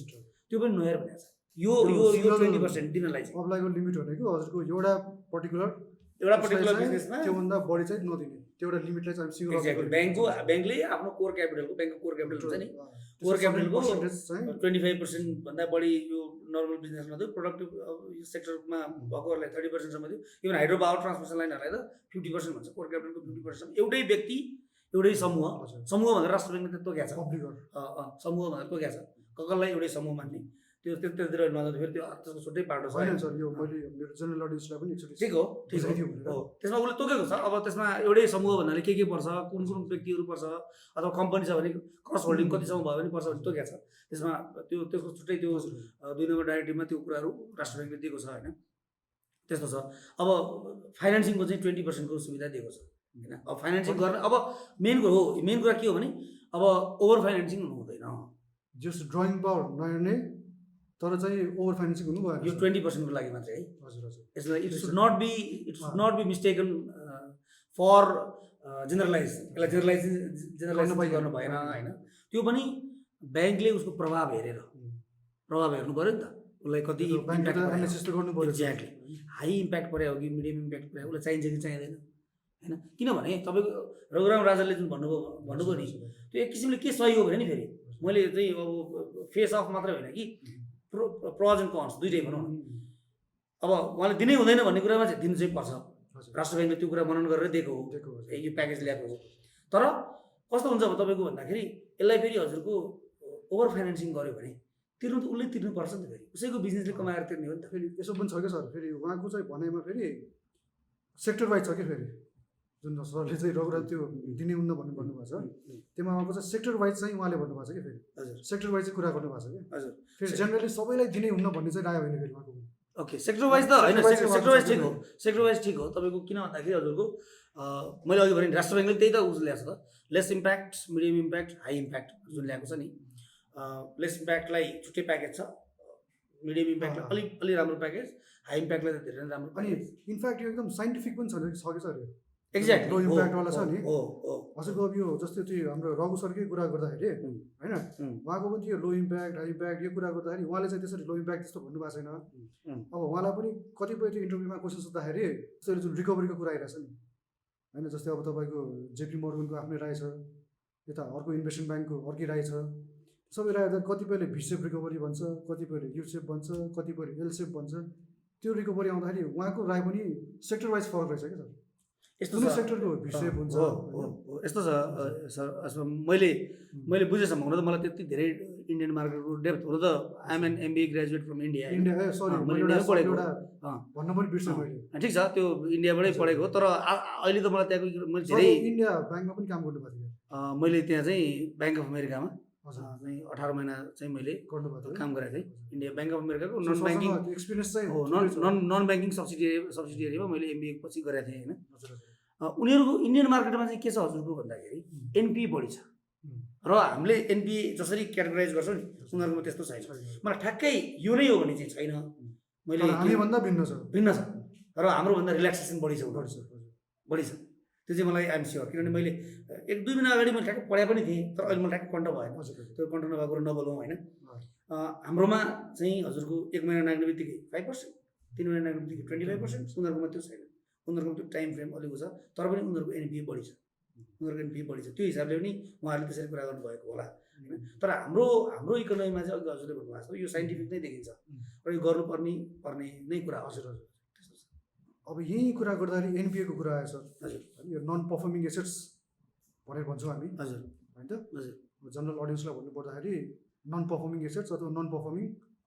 त्यो पनि नहेर भनेको छ यो 20% दिनलाई चाहिँ अब्लाइगर लिमिट भनेको हजुरको एउटा पर्टिकुलर बिजनेसमा त्योभन्दा बढी चाहिँ नदिने त्यो एउटा लिमिटलाई चाहिँ सिङ्गल ब्याङ्कले आफ्नो कोर क्यापिटलको ब्याङ्कको कोर क्यापिटल हुन्छ नि कोर क्यापिटलको 25% भन्दा बढी यो नर्मल बिजनेसमा थियो प्रोडक्टिभ सेक्टरमा भएकोहरूलाई 30% सम्म थियो इभन हाइड्रो पावर ट्रान्समिसन लाइनहरूलाई त 50% भन्छ कोर क्यापिटलको 50% एउटै व्यक्ति एउटै समूह भनेर राष्ट्र ब्याङ्कले तोकेको छ समूह भनेर तोकेको छ कसलाई एउटै समूह मान्ने त्यो त्यतातिर नजाँदा फेरि त्यो त्यसको छुट्टै पाटो छ होइन सर यो मैले मेरो जनरल अडियन्सलाई पनि एकचोटि ठिक हो त्यसमा उसले तोकेको छ अब त्यसमा एउटै समूह भन्नाले के पर्छ कुन कुन व्यक्तिहरू पर्छ अथवा कम्पनी छ भने क्रस होल्डिङ कतिसम्म भयो भने पर्छ भने तोकेको छ त्यसमा त्यसको छुट्टै त्यो 2 नम्बर डाइरेक्टिभमा त्यो कुराहरू राष्ट्र ब्याङ्कले दिएको छ होइन त्यस्तो छ अब फाइनेन्सिङको चाहिँ 20% को सुविधा दिएको छ होइन अब फाइनेन्सिङ गर्न अब मेन कुरा के हो भने अब ओभर फाइनेन्सिङ हुनु हुँदैन जस्ट ड्रइङ पावर नहेर्ने तर चाहिँ ओभर फाइनेन्सिङ हुनु भयो यो 20% को लागि मात्रै है हजुर यसलाई it should not be mistaken for generalize यसलाई जेनरलाइज गर्नु भएन होइन त्यो पनि ब्याङ्कले उसको प्रभाव हेरेर हेर्नु पऱ्यो नि त उसलाई कति एक्ज्याक्टली हाई इम्प्याक्ट पऱ्यो हो कि मिडियम इम्प्याक्ट पऱ्यो उसलाई चाहिन्छ कि चाहिँदैन होइन किनभने तपाईँको रघुराम राजाले जुन भन्नुभयो नि त्यो एक किसिमले के सही हो भने नि फेरि मैले चाहिँ अब फेस अफ मात्रै होइन कि प्रोज एन्ड कन्स दुइटै भनौँ न अब उहाँले दिनै हुँदैन भन्ने कुरामा चाहिँ दिनु चाहिँ पर्छ राष्ट्र ब्याङ्कले त्यो कुरा मनन गरेर दिएको हो यो प्याकेज ल्याएको हो तर कस्तो हुन्छ अब तपाईँको भन्दाखेरि यसलाई फेरि हजुरको ओभर फाइनेन्सिङ गर्यो भने तिर्नु त उसले तिर्नुपर्छ नि त फेरि उसैको बिजनेसले कमाएर तिर्ने हो नि त फेरि यसो पनि छ क्या सर फेरि उहाँको चाहिँ भनाइमा फेरि सेक्टर वाइज छ कि फेरि जुन सरले चाहिँ रघुराम त्यो दिने हुन्न भन्नुभएको छ त्यसमा उहाँको चाहिँ सेक्टर वाइज चाहिँ उहाँले भन्नुभएको छ कि फेरि हजुर सेक्टर वाइज चाहिँ कुरा गर्नुभएको छ कि हजुर फेरि जेनरली सबैलाई दिने हुन्न भन्ने चाहिँ रायो होइन फेरि उहाँको ओके सेक्टर वाइज त होइन सेक्टर वाइज ठिक हो तपाईँको किन भन्दाखेरि हजुरको मैले अघि भने राष्ट्र ब्याङ्कले त्यही त उस ल्याएको छ त lace impact medium impact high impact जुन ल्याएको छ नि लेस इम्प्याक्टलाई छुट्टै प्याकेज छ मिडियम इम्प्याक्टलाई अलि राम्रो प्याकेज हाई इम्प्याक्टलाई त धेरै राम्रो अनि इनफ्याक्ट यो एकदम साइन्टिफिक पनि छ कि सर यो एक्ज्याक्ट लो इम्प्याक्टवाला छ नि हजुरको अब यो जस्तै त्यो हाम्रो रघु सरकै कुरा गर्दाखेरि होइन उहाँको पनि त्यो लो इम्प्याक्ट हाई इम्प्याक्ट यो कुरा गर्दाखेरि उहाँले चाहिँ त्यसरी लो इम्प्याक्ट जस्तो भन्नुभएको छैन अब उहाँलाई पनि कतिपय त्यो इन्टरभ्यूमा क्वेसन सोद्धाखेरि त्यसरी जुन रिकभरीको कुरा आइरहेछ नि होइन जस्तै अब तपाईँको जेपी मोर्गनको आफ्नै राय छ यता अर्को इन्भेस्टमेन्ट ब्याङ्कको अर्कै राय छ सबै राय कतिपयले भिसेप रिकभरी भन्छ कतिपयले युसेप भन्छ कतिपयले एलसेप भन्छ त्यो रिकभरी आउँदाखेरि उहाँको राय पनि सेक्टर वाइज फरक रहेछ क्या सर यस्तो सेक्टरको भिसेप हुन्छ यस्तो छ सर मैले बुझेसम्म हुन त मलाई त्यति धेरै इन्डियन मार्केटको डेप्थ हुन त I'm an MBA graduate from India पढेको भन्न पनि बिर्सेँ मैले ठिक छ त्यो इन्डियाबाटै पढेको तर अहिले त मलाई त्यहाँको मैले धेरै इन्डिया ब्याङ्कमा पनि काम गर्नुभएको थियो मैले त्यहाँ चाहिँ ब्याङ्क अफ अमेरिकामा चाहिँ 18 महिना चाहिँ मैले काम गरेको थिएँ इन्डिया ब्याङ्क अफ अमेरिकाको नन ब्याङ्किङ एक्सपिरियन्स चाहिँ हो नन ब्याङ्किङ सब्सिडियरीमा मैले एमबिए पछि गरेको थिएँ होइन उनीहरूको इन्डियन मार्केटमा चाहिँ के छ हजुरको भन्दाखेरि एनपिए बढी छ र हामीले एनपिए जसरी क्याटेगोराइज गर्छौँ नि उनीहरूकोमा त्यस्तो छैन मलाई ठ्याक्कै यो नै हो भने चाहिँ छैन मैले हामीभन्दा भिन्न छ र हाम्रोभन्दा रिल्याक्सेसन बढी छ त्यो चाहिँ मलाई आइएम स्योर किनभने मैले 1-2 महिना अगाडि मैले ठ्याक्कै पढाए पनि थिएँ तर अहिले मलाई ठ्याक्कै कन्ट भएन त्यो कन्ट नभएको कुरो नबोलौँ होइन हाम्रोमा चाहिँ हजुरको 1 महिना नाग्ने बित्तिकै 5% 3 महिना नाग्ने बित्तिकै 25% उनीहरूकोमा त्यो छैन उनीहरूको त्यो टाइम फ्रेम अलिक छ तर पनि उनीहरूको एनपिए बढी छ त्यो हिसाबले पनि उहाँहरूले त्यसरी कुरा गर्नुभएको होला होइन तर हाम्रो इकोनोमीमा चाहिँ अघि हजुरले भन्नुभएको छ यो साइन्टिफिक नै देखिन्छ र यो गर्नुपर्ने नै कुरा हजुर त्यस्तो छ अब यही कुरा गर्दाखेरि एनपिएको कुरा आयो सर। हजुर यो नन पर्फर्मिङ एसेट्स भनेर भन्छौँ हामी हजुर होइन त। हजुर जनरल अडियन्सलाई भन्नु पर्दाखेरि नन पर्फर्मिङ एसेट्स अथवा non performing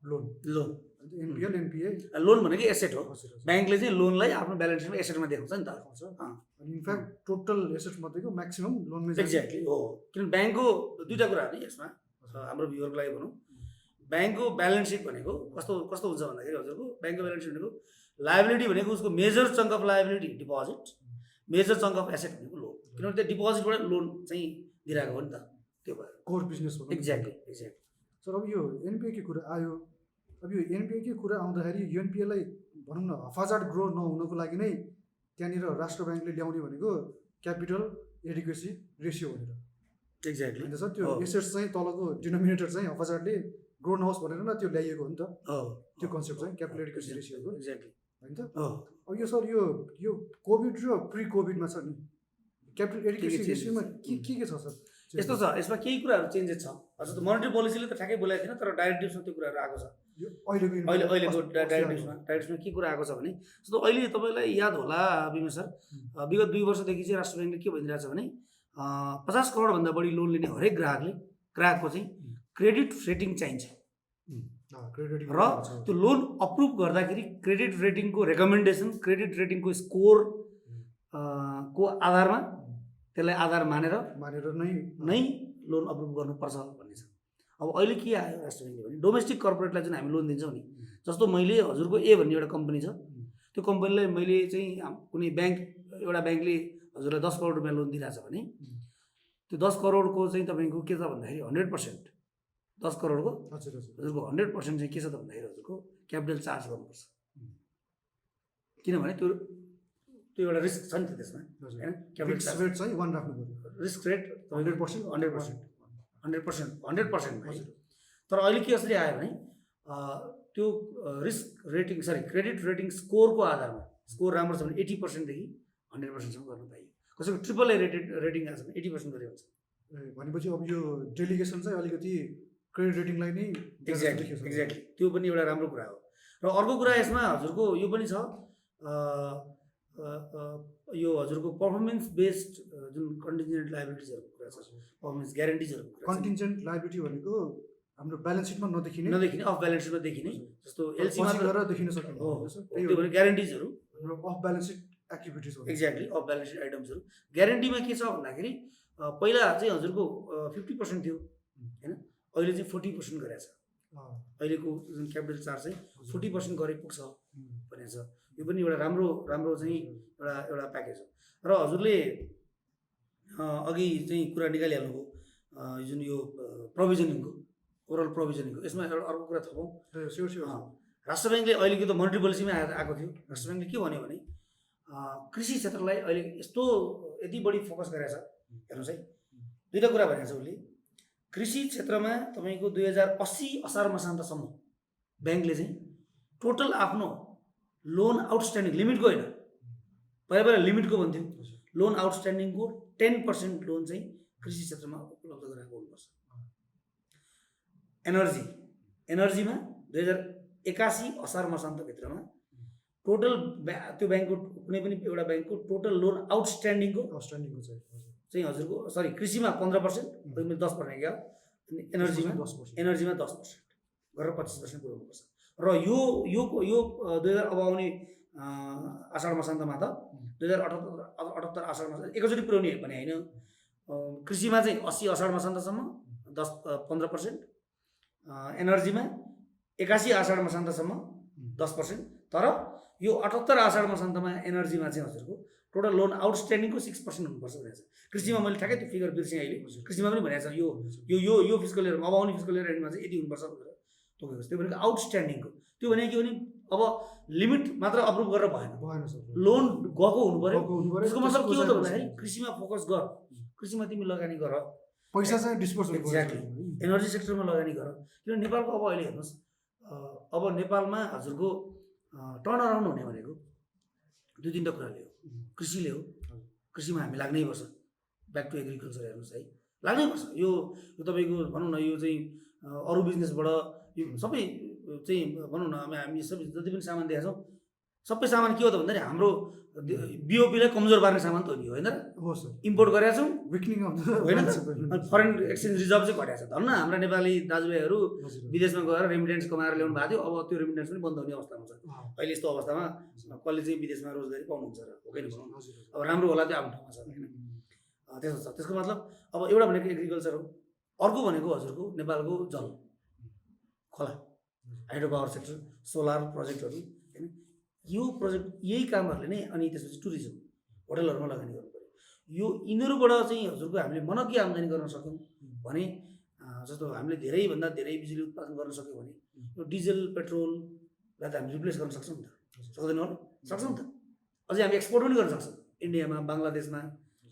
loan, loan NPL NPA. Loan भनेको एसेट हो। हजुर हजुर ब्याङ्कले चाहिँ लोनलाई आफ्नो ब्यालेन्स सिटमा एसेटमा देखाउँछ नि त। देखाउँछ। अनि इनफ्याक्ट टोटल एसेट्स मध्येको म्याक्सिमम लोनमै एक्ज्याक्टली हो। किन ब्याङ्कको दुईवटा कुरा हो नि यसमा, हाम्रो भ्युवरको लागि भनौँ। ब्याङ्कको ब्यालेन्स सिट भनेको कस्तो कस्तो हुन्छ भन्दाखेरि हजुरको ब्याङ्कको ब्यालेन्स सिट भनेको लायबिलिटी भनेको उसको major chunk of liability deposit, major chunk of asset भनेको लोन। किनभने त्यो डिपोजिटबाट लोन चाहिँ दिइरहेको हो नि त, त्यो भएर कोर बिजनेस भनौँ। Exactly exactly. सर अब यो एनपिएकै कुरा आयो, अब यो एनपिएकै कुरा आउँदाखेरि यो एनपिएलाई भनौँ न हफाजाट ग्रो नहुनको लागि नै त्यहाँनिर राष्ट्र ब्याङ्कले ल्याउने भनेको क्यापिटल एडिक्वेसी रेसियो भनेर। एक्ज्याक्टली होइन सर, त्यो एसेट्स चाहिँ तलको डिनोमिनेटर चाहिँ हफाजाटले ग्रो नहोस् भनेर न त्यो ल्याइएको हो नि त, त्यो कन्सेप्ट चाहिँ क्यापिटल एडिक्वेसी रेसियोको एक्ज्याक्टली होइन त। अब यो सर यो कोभिड र प्री कोभिडमा छ नि क्यापिटल एडिक्वेसी रेसियोमा के छ सर? यस्तो छ, यसमा केही कुराहरू चेन्जेस छ। हजुर त मोनेटरी पोलिसीले त ठ्याक्कै बोलाएको थिएन, तर डाइरेक्टिभ्समा त्यो कुराहरू आएको छ। यो अहिलेको डाइरेक्टिभ्समा के कुरा आएको छ भने जस्तो अहिले तपाईँलाई याद होला बिमल सर, विगत 2 वर्षदेखि चाहिँ राष्ट्र ब्याङ्कले के भनिरहेको छ भने 50 करोडभन्दा बढी लोन लिने हरेक ग्राहकको चाहिँ क्रेडिट रेटिङ चाहिन्छ र त्यो लोन अप्रुभ गर्दाखेरि क्रेडिट रेटिङको रेकमेन्डेसन, क्रेडिट रेटिङको स्कोर को आधारमा त्यसलाई आधार मानेर नै लोन अप्रुभ गर्नुपर्छ भन्ने छ। अब अहिले के आयो राष्ट्र ब्याङ्कले भने डोमेस्टिक कर्पोरेटलाई जुन हामी लोन दिन्छौँ नि, जस्तो मैले हजुरको ए भन्ने एउटा कम्पनी छ, त्यो कम्पनीलाई मैले चाहिँ कुनै एउटा ब्याङ्कले हजुरलाई 10 करोड रुपियाँ लोन दिइरहेछ भने त्यो 10 करोडको चाहिँ तपाईँको के छ भन्दाखेरि 100% 10 करोडको हजुरको 100% चाहिँ के छ त भन्दाखेरि हजुरको क्यापिटल चार्ज गर्नुपर्छ। किनभने त्यो एउटा रिस्क छ नि त त्यसमा होइन। क्यापिटल रेट चाहिँ 1 राख्नु पर्यो, रिस्क रेट 100%। तर अहिले के कसरी आयो भने त्यो रिस्क रेटिङ क्रेडिट रेटिङ स्कोरको आधारमा, स्कोर राम्रो छ भने 80% देखि 100%सम्म गर्न पाइयो। कसैको AAA रेटिङ आएको छ भने 80% गरे हुन्छ। भनेपछि अब यो डेलिगेसन चाहिँ अलिकति क्रेडिट रेटिङलाई नै एक्ज्याक्टली त्यो पनि एउटा राम्रो कुरा हो। र अर्को कुरा यसमा हजुरको यो पनि छ, यो हजुरको पर्फर्मेन्स बेस्ड जुन कन्टिन्जेन्ट लायबिलिटिजहरूको कुरा छ, पर्फर्मेन्स ग्यारेन्टिजहरूको कुरा छ। कन्टिन्जेन्ट लायबिलिटी भनेको हाम्रो ब्यालेन्स सिटमा नदेखिने अफ ब्यालेन्स सिटमा देखिने, जस्तो एलसीमा गरेर देखिन सक्ने हो, त्यो भने ग्यारेन्टिजहरू अफ ब्यालेन्स सिट एक्टिभिटिज हो। एक्ज्याक्टली अफ ब्यालेन्स सिट आइटम्सहरू। ग्यारेन्टीमा के छ भन्दाखेरि पहिला चाहिँ हजुरको 50% थियो होइन, अहिले चाहिँ 40% गरेको छ। अहिलेको जुन क्यापिटल चार्ज चाहिँ 40% गरे पुग्छ भनेको छ। यो पनि एउटा राम्रो चाहिँ एउटा प्याकेज हो। र हजुरले अघि चाहिँ कुरा निकालिहाल्नुभयो जुन यो प्रोभिजनिङको, ओभरअल प्रोभिजनिङको, यसमा एउटा अर्को कुरा थपौँ। राष्ट्र ब्याङ्कले अहिलेको त मोनेटरी पोलिसीमै आएको थियो। राष्ट्र ब्याङ्कले के भन्यो भने कृषि क्षेत्रलाई अहिले यस्तो यति बढी फोकस गरेको छ, हेर्नुहोस् है, दुईवटा कुरा भनेको छ उसले। कृषि क्षेत्रमा तपाईँको 2080 असार मसान्तसम्म ब्याङ्कले चाहिँ टोटल आफ्नो लोन आउटस्ट्यान्डिङ, लिमिटको होइन, पहिला लिमिटको भन्थ्यो, लोन आउटस्ट्यान्डिङको 10% लोन चाहिँ कृषि क्षेत्रमा उपलब्ध गराएको हुनुपर्छ। एनर्जीमा 2081 असार मसान्तभित्रमा टोटल त्यो ब्याङ्कको कुनै पनि एउटा ब्याङ्कको टोटल लोन आउटस्ट्यान्डिङको चाहिँ हजुरको कृषिमा 15%, 10% क्या, अनि एनर्जीमा 10% गरेर 25% पुर्याउनुपर्छ। र यो 2000 अब आउने आषाढ मसान्तमा त 2078 आषाढ मसान्त एकैचोटि पुर्याउने भने होइन। कृषिमा चाहिँ 80 आषाढ मसान्तसम्म 15%, एनर्जीमा 81 आषाढ मसान्तसम्म 10%। तर यो 78 आषाढ मसान्तमा एनर्जीमा चाहिँ हजुरको टोटल लोन आउटस्ट्यान्डिङको 6% हुनुपर्छ भनेको छ। कृषिमा मैले ठ्याक्कै त्यो फिगर बिर्सेँ अहिले, कृषिमा पनि भनेको छ यो फिस्कल इयरमा, अब आउने फिस्कल इयर एन्डमा चाहिँ यति हुनुपर्छ भनेर तोकेको छ। त्यो भनेको आउटस्ट्यान्डिङको। त्यो भनेको के भने अब लिमिट मात्र अप्रुभ गरेर भएन, लोन गएको हुनु पर्यो। त्यसको मतलब के हो त भन्दाखेरि कृषिमा फोकस गर, कृषिमा तिमी लगानी गर, पैसा चाहिँ डिस्पर्स हुन्छ। एक्ज्याक्टली एनर्जी सेक्टरमा लगानी गर। किनभने नेपालको अब अहिले हेर्नुहोस्, अब नेपालमा हजुरको टर्न अराउन्ड हुने भनेको 2-3टा कुराले हो। कृषिले हो, कृषिमा हामी लाग्नै पर्छ। ब्याक टु एग्रिकल्चर हेर्नुहोस् है, लाग्नै पर्छ। यो तपाईँको भनौँ न, यो चाहिँ अरू बिजनेसबाट यो सबै चाहिँ भनौँ न, हामी सबै जति पनि सामान दिएका छौँ सबै सामान के हो त भन्दाखेरि हाम्रो बिओपीलाई कमजोर पार्ने सामान त हो नि होइन र हो सर इम्पोर्ट गरेका छौँ विकनिङ अफ द होइन त अनि फरेन एक्सचेन्ज रिजर्भ चाहिँ घटेको छ धन्न हाम्रा नेपाली दाजुभाइहरू विदेशमा गएर रेमिटेन्स कमाएर ल्याउनु भएको थियो अब त्यो रेमिटेन्स पनि बन्द हुने अवस्थामा छ अहिले यस्तो अवस्थामा कसले चाहिँ विदेशमा रोजगारी पाउनुहुन्छ र हो कि अब राम्रो होला त्यो आफ्नो ठाउँमा छ होइन त्यस्तो छ त्यसको मतलब अब एउटा भनेको एग्रिकल्चर हो अर्को भनेको हजुरको नेपालको जल खोला हाइड्रो पावर सेक्टर सोलर प्रोजेक्टहरू होइन यो प्रोजेक्ट यही कामहरूले नै अनि त्यसपछि टुरिज्म होटलहरूमा लगानी गर्नु पऱ्यो यो यिनीहरूबाट चाहिँ हजुरको हामीले मनकी आम्दानी गर्न सक्यौँ भने जस्तो हामीले धेरैभन्दा धेरै बिजुली उत्पादन गर्न सक्यौँ भने यो डिजल पेट्रोललाई त हामी रिप्लेस गर्न सक्छौँ नि त सक्दैनौँ होला सक्छौँ नि त अझै हामी एक्सपोर्ट पनि गर्न सक्छौँ इन्डियामा बङ्गलादेशमा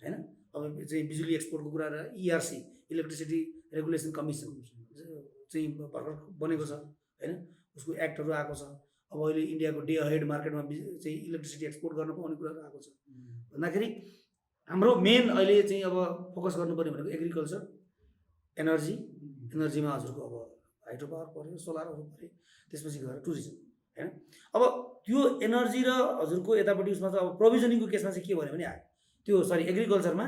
होइन अब चाहिँ बिजुली एक्सपोर्टको कुरा इआरसी इलेक्ट्रिसिटी रेगुलेसन कमिसन चाहिँ भर्खर बनेको छ होइन उसको एक्टहरू आएको छ अब अहिले इन्डियाको डे अहेड मार्केटमा चाहिँ इलेक्ट्रिसिटी एक्सपोर्ट गर्न पाउने कुराहरू आएको छ भन्दाखेरि हाम्रो मेन अहिले चाहिँ अब फोकस गर्नुपर्ने भनेको एग्रिकल्चर एनर्जीमा हजुरको अब हाइड्रो पावर पऱ्यो सोलरहरू पऱ्यो त्यसपछि गएर टुरिज्म होइन अब त्यो एनर्जी र हजुरको यतापट्टि उसमा चाहिँ अब प्रोभिजनिङको केसमा चाहिँ के भन्यो भने त्यो एग्रिकल्चरमा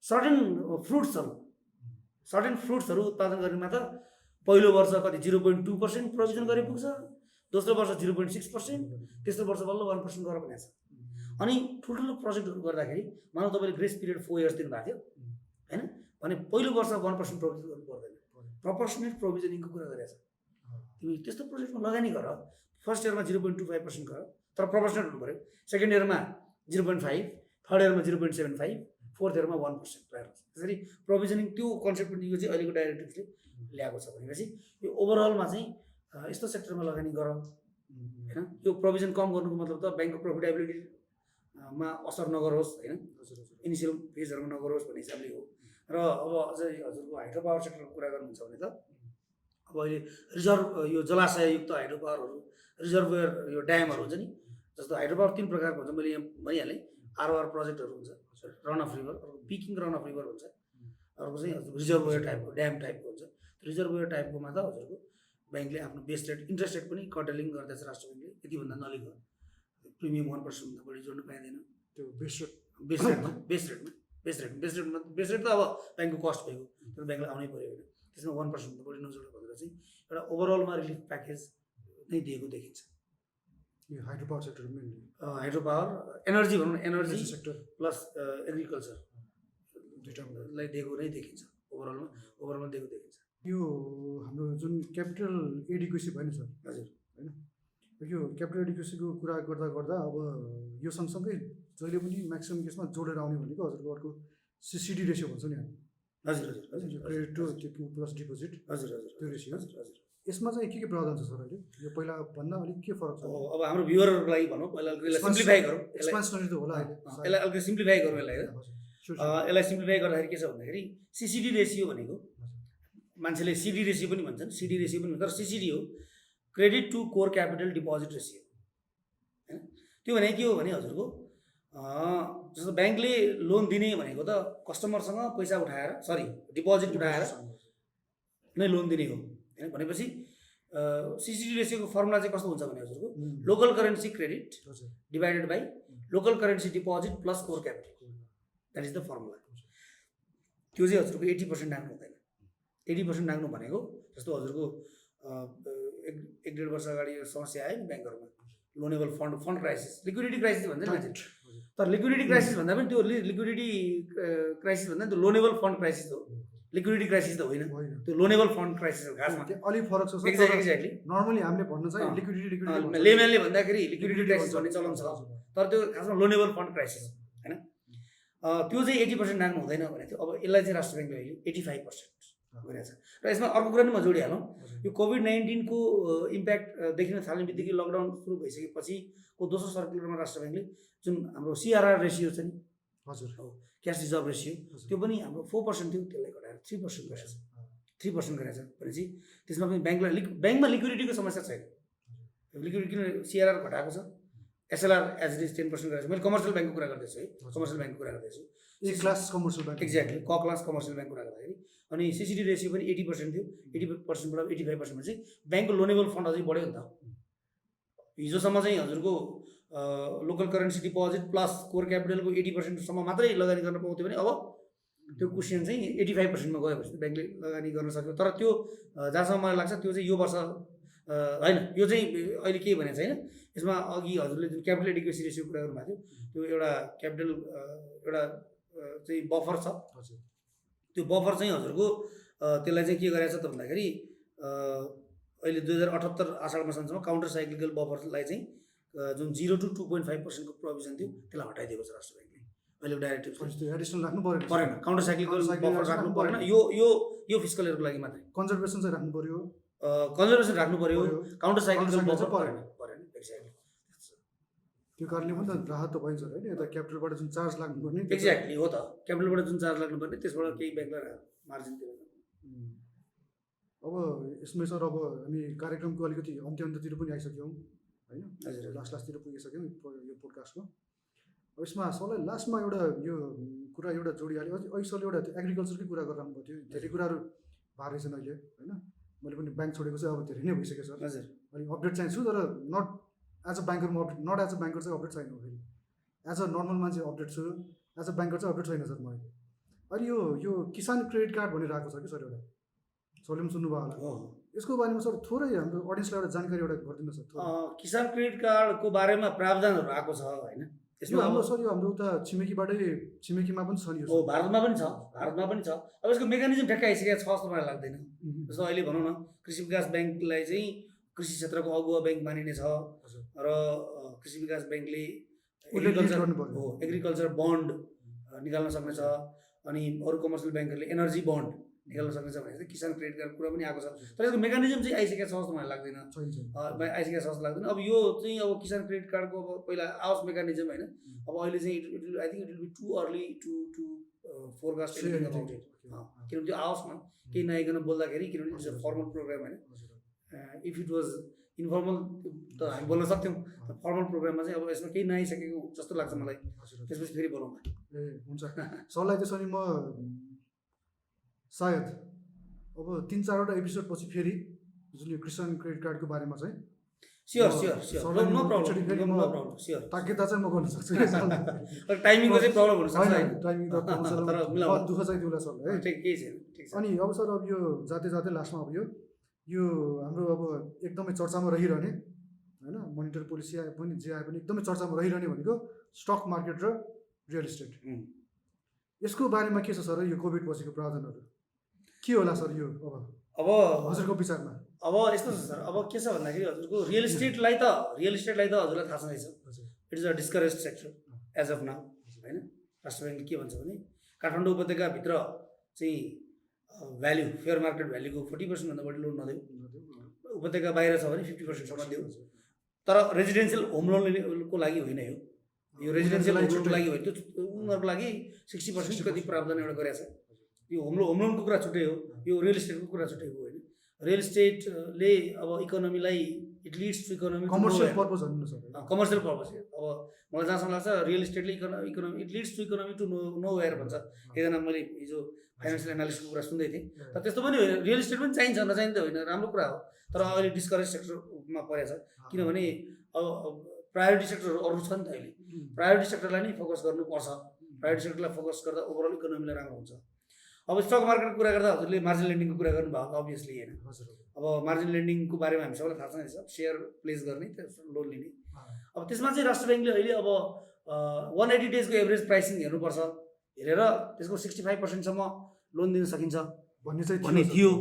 सर्टेन फ्रुट्सहरू उत्पादन गर्नेमा त पहिलो वर्ष कति 0.2% प्रोभिजन गरे पुग्छ दोस्रो वर्ष 0.6% तेस्रो वर्ष बल्ल 1% गरेर भनेको छ अनि ठुल्ठुलो प्रोजेक्टहरू गर्दाखेरि मानव तपाईँले ग्रेस पिरियड 4 इयर्स दिनुभएको थियो होइन भने पहिलो वर्ष 1% प्रोभिजन गर्नु पर्दैन प्रपोर्सनेट प्रोभिजनिङको कुरा गरेको छ तिमी त्यस्तो प्रोजेक्टमा लगानी गर फर्स्ट इयरमा 0.25% गर तर प्रपोर्सनेट हुनु पऱ्यो सेकेन्ड इयरमा 0.5 थर्ड इयरमा 0.75 फोर्थ इयरमा 1% प्रायः त्यसरी प्रोभिजनिङ त्यो कन्सेप्ट यो चाहिँ अहिलेको डाइरेक्टिभ्सले ल्याएको छ भनेपछि यो ओभरअलमा चाहिँ यस्तो सेक्टरमा लगानी गर होइन यो प्रोभिजन कम गर्नुको मतलब त ब्याङ्कको प्रफिटेबिलिटीमा असर नगरोस् होइन इनिसियल फेजहरूमा नगरोस् भन्ने हिसाबले हो र अब अझै हजुरको हाइड्रो पावर सेक्टरको कुरा गर्नुहुन्छ भने त अब अहिले रिजर्भ यो जलाशययुक्त हाइड्रो पावरहरू रिजर्भर यो ड्यामहरू हुन्छ नि जस्तो हाइड्रो पावर 3 प्रकारको हुन्छ मैले यहाँ भनिहालेँ आरओआर प्रोजेक्टहरू हुन्छ run of river picking run of river हुन्छ अर्को चाहिँ रिजर्भर टाइपको ड्याम टाइपको हुन्छ रिजर्भर टाइपकोमा त हजुरको ब्याङ्कले आफ्नो बेस रेट इन्ट्रेस्ट रेट पनि कटलिङ गर्दैछ राष्ट्र ब्याङ्कले यतिभन्दा नलिक प्रिमियम 1% भन्दा बढी जोड्नु पाइँदैन त्यो बेस रेट त अब ब्याङ्कको कस्ट भएको तर ब्याङ्कले आउनै पऱ्यो होइन त्यसमा 1% भन्दा बढी नजोड भनेर चाहिँ एउटा ओभरअलमा रिलिफ प्याकेज नै दिएको देखिन्छ यो hydro power sector mainly hydro power energy भनौँ न एनर्जी सेक्टर प्लस एग्रिकल्चर दुईटालाई दिएको नै देखिन्छ ओभरअलमा दिएको देखिन्छ यो हाम्रो जुन क्यापिटल एडिक्वेसी भयो नि सर हजुर होइन यो क्यापिटल एडिक्वेसीको कुरा गर्दा अब यो सँगसँगै जहिले पनि म्याक्सिमम् केसमा जोडेर आउने भनेको हजुरको अर्को सिसिडी रेसियो भन्छ नि हामी हजुर क्रेडिट टु प्लस डिपोजिट हजुर त्यो रेसियो यसमा चाहिँ के प्रावधान छ सर अहिले यो पहिला भन्दा अलिक के फरक छ अब हाम्रो भ्युअरहरूको लागि भनौँ पहिला सिम्प्लिफाई गरौँ एक्सपान्सनरी त होला अहिले यसलाई अलिकति सिम्प्लिफाई गरौँ यसलाई सिम्प्लिफाई गर्दाखेरि के छ भन्दाखेरि सिसिडी रेसियो भनेको मान्छेले सिडी रेसियो पनि भन्छन् सिडी रेसियो पनि भन्छ तर सिसिडी हो credit to core capital deposit ratio होइन त्यो भनेको के हो भने हजुरको जस्तो ब्याङ्कले लोन दिने भनेको त कस्टमरसँग पैसा उठाएर डिपोजिट उठाएर नै लोन दिने हो होइन भनेपछि सिसिडी रेसियोको फर्मुला चाहिँ कस्तो हुन्छ भने हजुरको local currency credit divided by local currency deposit plus core capital that is the formula त्यो चाहिँ हजुरको 80% नाग्नु हुँदैन 80% नाग्नु भनेको जस्तो हजुरको 1-1.5 वर्ष अगाडि यो समस्या आयो नि ब्याङ्कहरूमा loanable fund crisis liquidity crisis भन्छ नि मान्छे तर लिक्विडिटी क्राइसिस भन्दा पनि त्यो लिक्विडिटी क्राइसिस भन्दा त्यो लोनेबल फन्ड क्राइसिस हो लिक्विडिटी क्राइसिस त होइन त्यो लोनेबल फन्ड क्राइसिस हो खासमा अलिक फरक छ एक्ज्याक्टली नर्मली हामीले भन्न चाहिँ लिक्विडिटी लेम्यानले भन्दाखेरि लिक्विडिटी क्राइसिस भन्ने चलन छ तर त्यो खासमा लोनेबल फन्ड क्राइसिस होइन त्यो चाहिँ 80% नाग्नु हुँदैन भने थियो अब यसलाई चाहिँ राष्ट्र ब्याङ्कले अहिले 85% गरेको छ र यसमा अर्को कुरा पनि म जोडिहालौँ यो कोभिड-19 को इम्प्याक्ट देखिन थाल्ने बित्तिकै लकडाउन सुरु भइसकेपछिको दोस्रो सर्कुलरमा राष्ट्र ब्याङ्कले जुन हाम्रो सिआरआर रेसियो छ नि हजुर क्यास रिजर्भ रेसियो त्यो पनि हाम्रो 4% थियो त्यसलाई घटाएर 3% गरेको छ 3% गरेको छ भनेपछि त्यसमा पनि ब्याङ्कमा लिक्विडिटीको समस्या छैन लिक्विडिटी किन सिआरआर घटाएको छ एसएलआर एज इट इज 10% गरेको छ मैले कमर्सियल ब्याङ्कको कुरा गर्दैछु है कमर्सियल ब्याङ्कको कुरा गर्दैछु class commercial bank exactly class commercial ब्याङ्कको कुरा गर्दाखेरि अनि सिसिडी रेसियो पनि 80% थियो 80%बाट 85% चाहिँ ब्याङ्कको लोनेबल फन्ड अझै बढ्यो नि त हिजोसम्म चाहिँ हजुरको local currency deposit plus core क्यापिटलको 80%सम्म मात्रै लगानी गर्न पाउँथ्यो भने अब त्यो क्वेसन चाहिँ 85%मा गएपछि ब्याङ्कले लगानी गर्न सक्यो। तर त्यो जहाँसम्म मलाई लाग्छ त्यो चाहिँ यो वर्ष होइन, यो चाहिँ अहिले केही भनेको छैन। यसमा अघि हजुरले जुन क्यापिटल एडिक्वेसी रेसियो कुरा गर्नुभएको थियो, त्यो एउटा क्यापिटल एउटा चाहिँ बफर छ। त्यो बफर चाहिँ हजुरको त्यसलाई चाहिँ के गरेछ त भन्दाखेरि अहिले 2078 आषाढ मसान्तसम्म काउन्टर साइक्लिकल बफरलाई चाहिँ जुन 0 to 2.5% को प्रोभिजन थियो त्यसलाई हटाइदिएको छ राष्ट्र ब्याङ्कले। अहिले डाइरेक्टिभ एडिसनल राख्नु परेन, काउन्टर साइक्लिकल बफर राख्नु परेन। यो फिस्कल इयरको लागि मात्रै कन्जर्भेसन चाहिँ राख्नु पर्यो, कन्जर्भेसन राख्नु पर्यो, काउन्टर साइक्लिकल बफर परेन। एक्ज्याक्टली त्यो कारणले पनि त राहत त भइन्छ होइन। यता क्यापिटलबाट जुन चार्ज लाग्नुपर्ने एक्ज्याक्टली हो त, क्यापिटलबाट जुन चार्ज लाग्नुपर्ने त्यसबाट केही ब्याङ्कलाई मार्जिन दिएर। अब यसमै सर अब हामी कार्यक्रमको अलिकति अन्त्यतिर पनि आइसक्यौँ होइन, लास्टतिर पुगिसक्यौँ यो पोडकास्टको। अब यसमा सरलाई लास्टमा एउटा यो कुरा एउटा जोडिहाल्यो। अघि सरले एउटा एग्रिकल्चरकै कुरा गरिरहनु भएको थियो, धेरै कुराहरू भएको रहेछन् अहिले होइन। मैले पनि ब्याङ्क छोडेको चाहिँ अब धेरै नै भइसक्यो सर। हजुर, अनि अपडेट चाहिँ छु, तर नट एज अ ब्याङ्करमा update, not as a banker चाहिँ अपडेट छैन फेरि। एज अ नर्मल मान्छे अपडेट छु, एज अ ब्याङ्कर चाहिँ अपडेट छैन सर म अहिले। अनि यो किसान क्रेडिट कार्ड भनेर आएको छ कि सर, एउटा सरले पनि सुन्नुभयो होला। यसको बारेमा सर थोरै हाम्रो अडियन्सलाई एउटा जानकारी एउटा गरिदिनु सर। किसान क्रेडिट कार्डको बारेमा प्रावधानहरू आएको छ होइन। यो हाम्रो सर यो हाम्रो उता छिमेकीमा पनि छ नि, हो भारतमा पनि छ, भारतमा पनि छ। अब यसको मेकानिजम ठ्याक्कै आइसकेको छ जस्तो मलाई लाग्दैन। जस्तो अहिले भनौँ न कृषि विकास ब्याङ्कलाई चाहिँ कृषि क्षेत्रको अगुवा ब्याङ्क मानिने छ र कृषि विकास ब्याङ्कले एग्रिकल्चर बन्ड निकाल्न सक्नेछ। अनि अरू कमर्सियल ब्याङ्कहरूले एनर्जी बन्ड निकाल्न सक्नेछ भने चाहिँ किसान क्रेडिट कार्ड कुरा पनि आएको छ। तर यसको मेकानिजम चाहिँ आइसकेको छ जस्तो मलाई लाग्दैन, आइसकेको छ जस्तो लाग्दैन। अब यो चाहिँ अब किसान क्रेडिट कार्डको अब पहिला आओस् मेकानिजम होइन। अब अहिले चाहिँ I think it will be too early to forecast anything about it. किनभने त्यो आओस् न, केही नआइकन बोल्दाखेरि, किनभने इट्स अ फर्मल प्रोग्राम होइन। इफ इट वाज इन्फर्मल त हामी बोल्न सक्थ्यौँ, फर्मल प्रोग्राममा चाहिँ अब यसमा केही नआइसकेको जस्तो लाग्छ मलाई। त्यसपछि फेरि बोलौँ। ए हुन्छ सरलाई त्यसो भने म सायद अब 3-4वटा एपिसोड पछि फेरि जुन यो किसान क्रेडिट कार्डको बारेमा चाहिँ ताकेता चाहिँ म गर्न सक्छु। टाइमिङको चाहिँ प्रब्लम हुनसक्छ, टाइमिङ त दुःख चाहिँ दिउला सरलाई है। अनि अब सर अब यो जाँदै लास्टमा अब यो हाम्रो अब एकदमै चर्चामा रहिरहने होइन, मोनिटरी पोलिसी आए पनि जे आए पनि एकदमै चर्चामा रहिरहने भनेको स्टक मार्केट र रियल इस्टेट। यसको बारेमा के छ सर यो कोभिड पछिको प्रावधानहरू के होला सर यो अब हजुरको विचारमा? अब यस्तो छ सर, अब के छ भन्दाखेरि हजुरको रियल इस्टेटलाई त हजुरलाई थाहा छँदैछ, it is a discourage sector as of now होइन। राष्ट्र ब्याङ्कले के भन्छ भने काठमाडौँ उपत्यकाभित्र चाहिँ भ्याल्यु फेयर मार्केट भ्याल्युको 40% भन्दा बढी लोन नदेऊ, उपत्यका बाहिर छ भने 50%सम्म देऊ। तर रेजिडेन्सियल होम लोनको लागि होइन, यो रेजिडेन्सियल होम लोनको लागि होइन, त्यो उनीहरूको लागि 60% कति प्रावधान एउटा गरेको छ। यो होम लोनको कुरा छुट्टै हो, यो रियल इस्टेटको कुरा छुट्टै हो होइन। रियल इस्टेटले अब इकोनोमीलाई it leads to economy commercial purpose भन्नु सर, कमर्सियल पर्पज। अब मलाई जहाँसम्म लाग्छ रियल इस्टेटले economy it leads to economy to nowhere भन्छ एकजना। मैले हिजो फाइनेन्सियल एनालिस्टको कुरा सुन्दै थिएँ, तर त्यस्तो पनि होइन। रियल इस्टेट पनि चाहिन्छ, नचाहिने त होइन, राम्रो कुरा हो। तर अहिले डिस्करेज सेक्टरमा परेछ, किनभने अब प्रायोरिटी सेक्टरहरू अरू छ नि त। अहिले प्रायोरिटी सेक्टरलाई नै फोकस गर्नुपर्छ, प्रायोरिटी सेक्टरलाई फोकस गर्दा ओभरअल इकोनोमीलाई राम्रो हुन्छ। अब स्टक मार्केटको कुरा गर्दा हजुरले मार्जिन लेन्डिङको कुरा गर्नुभएको अभियसली होइन। अब मार्जिन लेन्डिङको बारेमा हामी सबैलाई थाहा छ, सेयर प्लेस गर्ने लोन लिने। अब त्यसमा चाहिँ राष्ट्र ब्याङ्कले अहिले अब 180 डेजको एभरेज प्राइसिङ हेर्नुपर्छ, हेरेर त्यसको 65%सम्म लोन दिन सकिन्छ भन्ने थियो।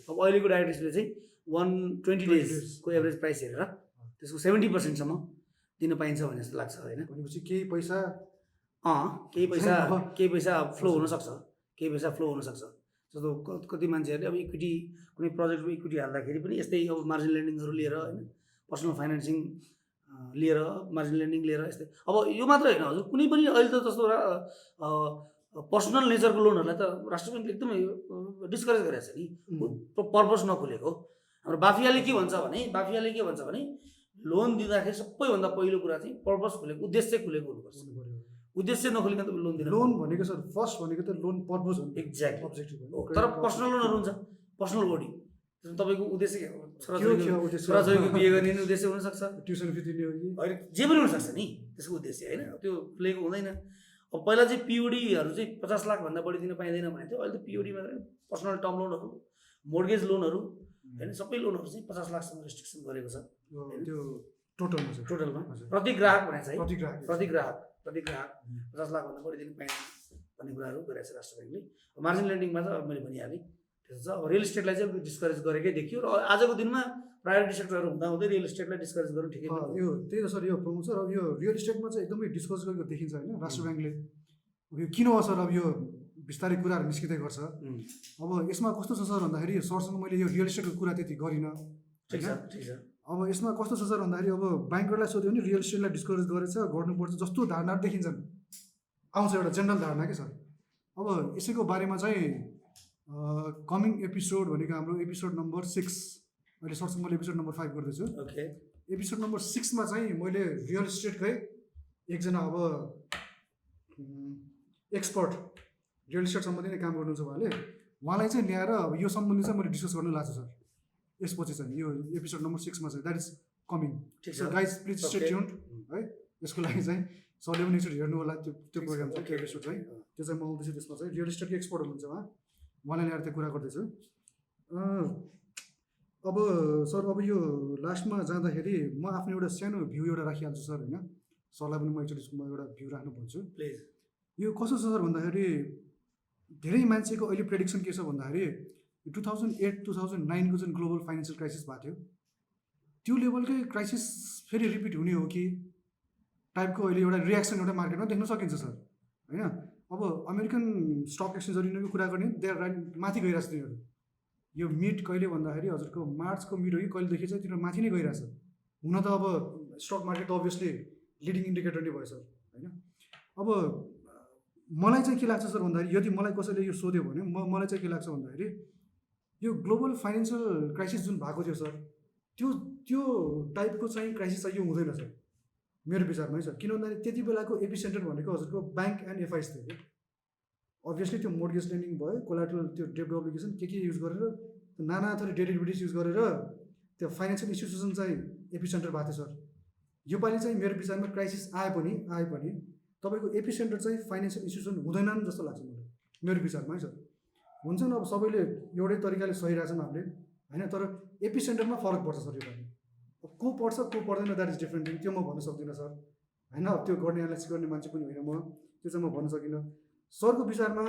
अब अहिलेको डाइरेक्टिभले चाहिँ 120 डेजको एभरेज प्राइस हेरेर त्यसको 70%सम्म दिन पाइन्छ भन्ने जस्तो लाग्छ होइन। भनेपछि केही पैसा फ्लो हुनसक्छ, जस्तो कति मान्छेहरूले अब इक्विटी कुनै प्रोजेक्टको इक्विटी हाल्दाखेरि पनि यस्तै अब मार्जिन लेन्डिङहरू लिएर होइन, पर्सनल फाइनेन्सिङ लिएर मार्जिन लेन्डिङ लिएर यस्तै। अब यो मात्र होइन हजुर, कुनै पनि अहिले त जस्तो पर्सनल नेचरको लोनहरूलाई त राष्ट्र ब्याङ्कले एकदमै डिस्करेज गरेको छ नि, पर्पस नखुलेको। हाम्रो बाफियाले के भन्छ भने लोन दिँदाखेरि सबैभन्दा पहिलो कुरा चाहिँ पर्पस खुलेको, उद्देश्य खुलेको हुनुपर्छ। उद्देश्य नखुलिकन त लोन दिनु। लोन भनेको सर फर्स्ट भनेको त लोन पर्पस हो, एक्ज्याक्टली अब्जेक्टिभ। तर पर्सनल लोनहरू हुन्छ, पर्सनल बडी, तपाईँको उद्देश्य छोराछोरीको बिहे गर्ने नि उद्देश्य हुनसक्छ, ट्युसन फी दिने हो कि होइन जे पनि हुनसक्छ नि त्यसको उद्देश्य होइन, त्यो प्लेको हुँदैन। अब पहिला चाहिँ पिओडीहरू चाहिँ 50 लाखभन्दा बढी दिन पाइँदैन भने थियो, अहिले त पिओडी मात्रै पर्सनल टर्म लोनहरू, मोर्गेज लोनहरू होइन सबै लोनहरू चाहिँ 50 लाखसम्म रेस्ट्रिक्सन गरेको छ त्यो टोटलमा चाहिँ टोटलमा। प्रति ग्राहक भनेको छ है, प्रति ग्राहक प्रति ग्राहक 50 लाखभन्दा बढी दिन पाइँदैन भन्ने कुराहरू गरेको छ राष्ट्र ब्याङ्कले। मार्जिन लेन्डिङमा त अब मैले भनिहालेँ त्यस्तो छ। अब रियल इस्टेटलाई चाहिँ डिस्करेज गरेकै देखियो र आजको दिनमा प्रायोरिटी सेक्टरहरू हुँदाहुँदै रियल इस्टेटलाई डिस्करेज गर्नु ठिकै पनि हो। यो त्यही त सर, यो प्रमुख सर, अब यो रियल इस्टेटमा चाहिँ एकदमै डिस्कस गरेको देखिन्छ होइन राष्ट्र ब्याङ्कले। अब यो किन हो सर, अब यो बिस्तारै कुराहरू निस्किँदै गर्छ। अब यसमा कस्तो छ सर भन्दाखेरि सरसँग मैले यो रियल इस्टेटको कुरा त्यति गरिनँ, ठिक छ ठिक छ। अब यसमा कस्तो छ सर भन्दाखेरि अब ब्याङ्करलाई सोध्यो भने रियल इस्टेटलाई डिस्करेज गरेछ गर्नुपर्छ जस्तो धारणाहरू देखिन्छन्, आउँछ एउटा जेनरल धारणा के सर। अब यसैको बारेमा चाहिँ कमिङ एपिसोड भनेको हाम्रो एपिसोड नम्बर 6, अहिले सरसँग मैले एपिसोड नम्बर 5 गर्दैछु। ओके, एपिसोड नम्बर 6 मा चाहिँ मैले रियल इस्टेटकै एकजना अब एक्सपर्ट रियल इस्टेट सम्बन्धी नै काम गर्नुहुन्छ उहाँलाई चाहिँ ल्याएर अब यो सम्बन्धी चाहिँ मैले डिस्कस गर्नु लाग्छु सर यसपछि चाहिँ यो एपिसोड नम्बर 6 मा चाहिँ द्याट इज कमिङ। ठिक छ गाइज प्लिज स्टे ट्युन्ड है, यसको लागि चाहिँ सरले पनि एकचोटि हेर्नु होला त्यो प्रोग्राम चाहिँ त्यो एपिसोड चाहिँ त्यो चाहिँ म आउँदैछु। त्यसमा चाहिँ रियल इस्टेटको एक्सपर्ट हुनुहुन्छ उहाँलाई ल्याएर त्यो कुरा गर्दैछु। अब सर अब यो लास्टमा जाँदाखेरि म आफ्नो एउटा सानो भ्यू एउटा राखिहाल्छु सर होइन, सरलाई पनि म एकचोटि एउटा भ्यू राख्नु भन्छु प्लिज। यो कस्तो छ सर भन्दाखेरि धेरै मान्छेको अहिले प्रेडिक्सन के छ भन्दाखेरि 2008-2009 को जुन ग्लोबल फाइनेन्सियल क्राइसिस भएको थियो त्यो लेभलकै क्राइसिस फेरि रिपिट हुने हो कि टाइपको अहिले एउटा रियाक्सन एउटा मार्केटमा देख्न सकिन्छ सर होइन। अब अमेरिकन स्टक एक्सचेन्जहरू यिनीहरूको कुरा गर्ने दे आर राइट माथि गइरहेछ तिनीहरू। यो मिड कहिले भन्दाखेरि हजुरको मार्चको मिड हो कि कहिलेदेखि चाहिँ तिनीहरू माथि नै गइरहेछ। हुन त अब स्टक मार्केट त अभियसली लिडिङ इन्डिकेटर नै भयो सर होइन। अब मलाई चाहिँ के लाग्छ सर भन्दाखेरि यदि मलाई कसैले यो सोध्यो भने मलाई चाहिँ के लाग्छ भन्दाखेरि यो ग्लोबल फाइनेन्सियल क्राइसिस जुन भएको थियो सर त्यो टाइपको चाहिँ क्राइसिस चाहिँ यो हुँदैन सर मेरो विचारमा है सर। किन भन्दाखेरि त्यति बेलाको एपिसेन्टर भनेको हजुरको ब्याङ्क एन्ड एफआइस थियो कि अभियसली त्यो मोर्गेज लेन्डिङ भयो, कोलाट्रल त्यो डेब्ट अब्लिगेसन के युज गरेर नाना थरी डेरिभेटिभ्स युज गरेर त्यो फाइनेन्सियल इन्स्टिट्युसन चाहिँ एपिसेन्टर भएको थियो सर। योपालि चाहिँ मेरो विचारमा क्राइसिस आए पनि तपाईँको एपिसेन्टर चाहिँ फाइनेन्सियल इन्स्टिट्युसन हुँदैनन् जस्तो लाग्छ मलाई मेरो विचारमा है सर। हुन्छ नि अब सबैले एउटै तरिकाले सहिरहेछौँ हामीले होइन, तर एपिसेन्टरमा फरक पर्छ सर योपालि। अब को पर्छ को पर्दैन द्याट इज डिफ्रेन्ट थिङ, त्यो म भन्न सक्दिनँ सर होइन। अब त्यो गर्ने एनालाइसिस गर्ने मान्छे पनि होइन म, त्यो चाहिँ म भन्न सकिनँ। सरको विचारमा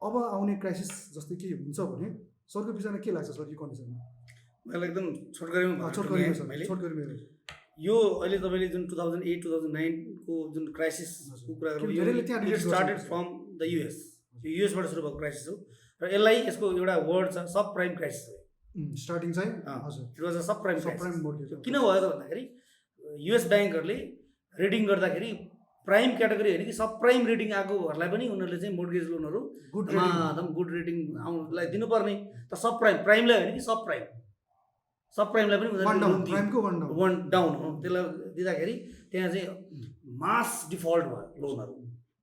अब आउने क्राइसिस जस्तै के हुन्छ भने सरको विचारमा के लाग्छ सर यो कन्डिसनमा? मलाई एकदम छोटकरीमा यो अहिले तपाईँले जुन 2008-2009 को जुन क्राइसिसको कुरा गर्नु स्टार्टेड फ्रम द युएस, यो युएसबाट सुरु भएको क्राइसिस हो र यसलाई यसको एउटा वर्ड छ सब प्राइम क्राइसिस हो। स्टार्टिङ चाहिँ हजुर it was a sub prime mortgage. किन भयो त भन्दाखेरि युएस ब्याङ्कहरूले रेटिङ गर्दाखेरि प्राइम क्याटेगोरी होइन कि सब प्राइम रेटिङ आएकोहरूलाई पनि उनीहरूले चाहिँ मोर्गेज लोनहरू एकदम गुड रेटिङ आउनुलाई दिनुपर्ने त सब प्राइमलाई होइन कि सब प्राइमलाई पनि वान डाउन हो। त्यसलाई दिँदाखेरि त्यहाँ चाहिँ मास डिफल्ट भयो, लोनहरू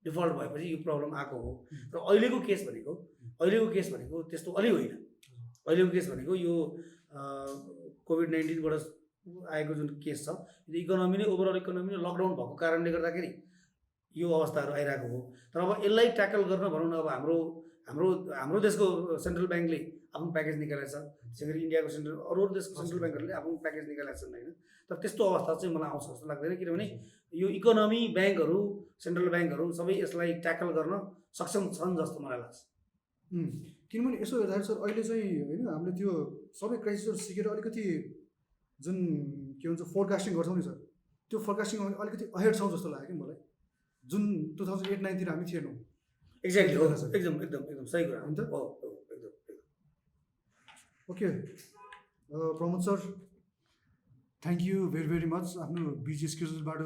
डिफल्ट भएपछि यो प्रब्लम आएको हो। र अहिलेको केस भनेको त्यस्तो अलि होइन। अहिलेको केस भनेको यो कोभिड-19 बाट आएको जुन केस छ यो इकोनोमी नै ओभरअल इकोनोमी नै लकडाउन भएको कारणले गर्दाखेरि यो अवस्थाहरू आइरहेको हो। तर अब यसलाई ट्याकल गर्न भनौँ न अब हाम्रो देशको सेन्ट्रल ब्याङ्कले आफ्नो प्याकेज निकालेको छ, त्यसै गरी इन्डियाको अरू देशको सेन्ट्रल ब्याङ्कहरूले आफ्नो प्याकेज निकालेका छन् होइन। तर त्यस्तो अवस्था चाहिँ मलाई आउँछ जस्तो लाग्दैन, किनभने यो इकोनोमी ब्याङ्कहरू सेन्ट्रल ब्याङ्कहरू सबै यसलाई ट्याकल गर्न सक्षम छन् जस्तो मलाई लाग्छ। किनभने यसो हेर्दाखेरि सर अहिले चाहिँ होइन हामीले त्यो सबै क्राइसिसहरू सिकेर अलिकति जुन के भन्छ फोरकास्टिङ गर्छौँ नि सर, त्यो फोरकास्टिङ अलिकति अहेड छौँ जस्तो लाग्यो कि मलाई, जुन 2008-09 तिर हामी थिएनौँ। एक्ज्याक्टली हो सर, एकदम सही कुरा हो नि त। Okay Pramod sir, thank you very very much आफ्नो बिजी स्केड्युलबाट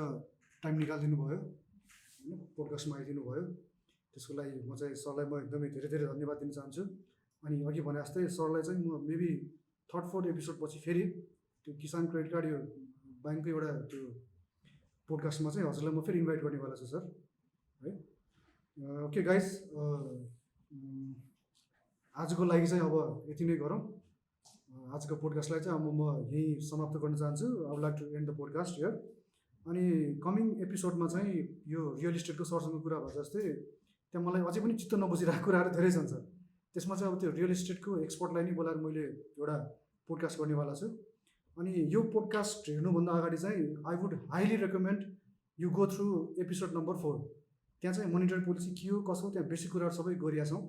टाइम निकालिदिनु भयो होइन, पोडकास्टमा आइदिनु भयो। त्यसको लागि म चाहिँ सरलाई म एकदमै धेरै धेरै धन्यवाद दिन चाहन्छु। अनि अघि भने जस्तै सरलाई चाहिँ म मेबी 3rd-4th एपिसोड पछि फेरि त्यो किसान क्रेडिट कार्ड यो ब्याङ्कको एउटा त्यो पोडकास्टमा चाहिँ हजुरलाई म फेरि इन्भाइट गर्नेवाला छु सर है। ओके गाइज, आजको लागि चाहिँ अब यति नै गरौँ। आजको पोडकास्टलाई चाहिँ अब म यहीँ समाप्त गर्न चाहन्छु। I would like to end the podcast here. अनि कमिङ एपिसोडमा चाहिँ यो रियल इस्टेटको सरसँग कुरा भए जस्तै त्यहाँ मलाई अझै पनि चित्त नबुझिरहेको कुराहरू धेरै छन् सर। त्यसमा चाहिँ अब त्यो रियल इस्टेटको एक्सपर्टलाई नै बोलाएर मैले एउटा पोडकास्ट गर्नेवाला छु। अनि यो पोडकास्ट हेर्नुभन्दा अगाडि चाहिँ I would highly recommend you go through episode number 4। त्यहाँ चाहिँ मोनिटरी पोलिसी के हो कसो त्यहाँ बेसिक कुराहरू सबै गरिएका छौँ।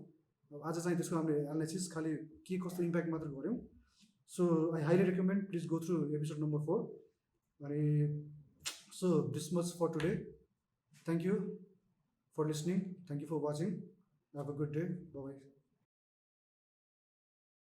अब आज चाहिँ त्यसको हामीले एनालाइसिस खालि के कस्तो इम्प्याक्ट मात्र गऱ्यौँ। So I highly recommend please go through episode number 4। अनि so this much for today. Thank you for listening, thank you for watching, have a good day, bye by.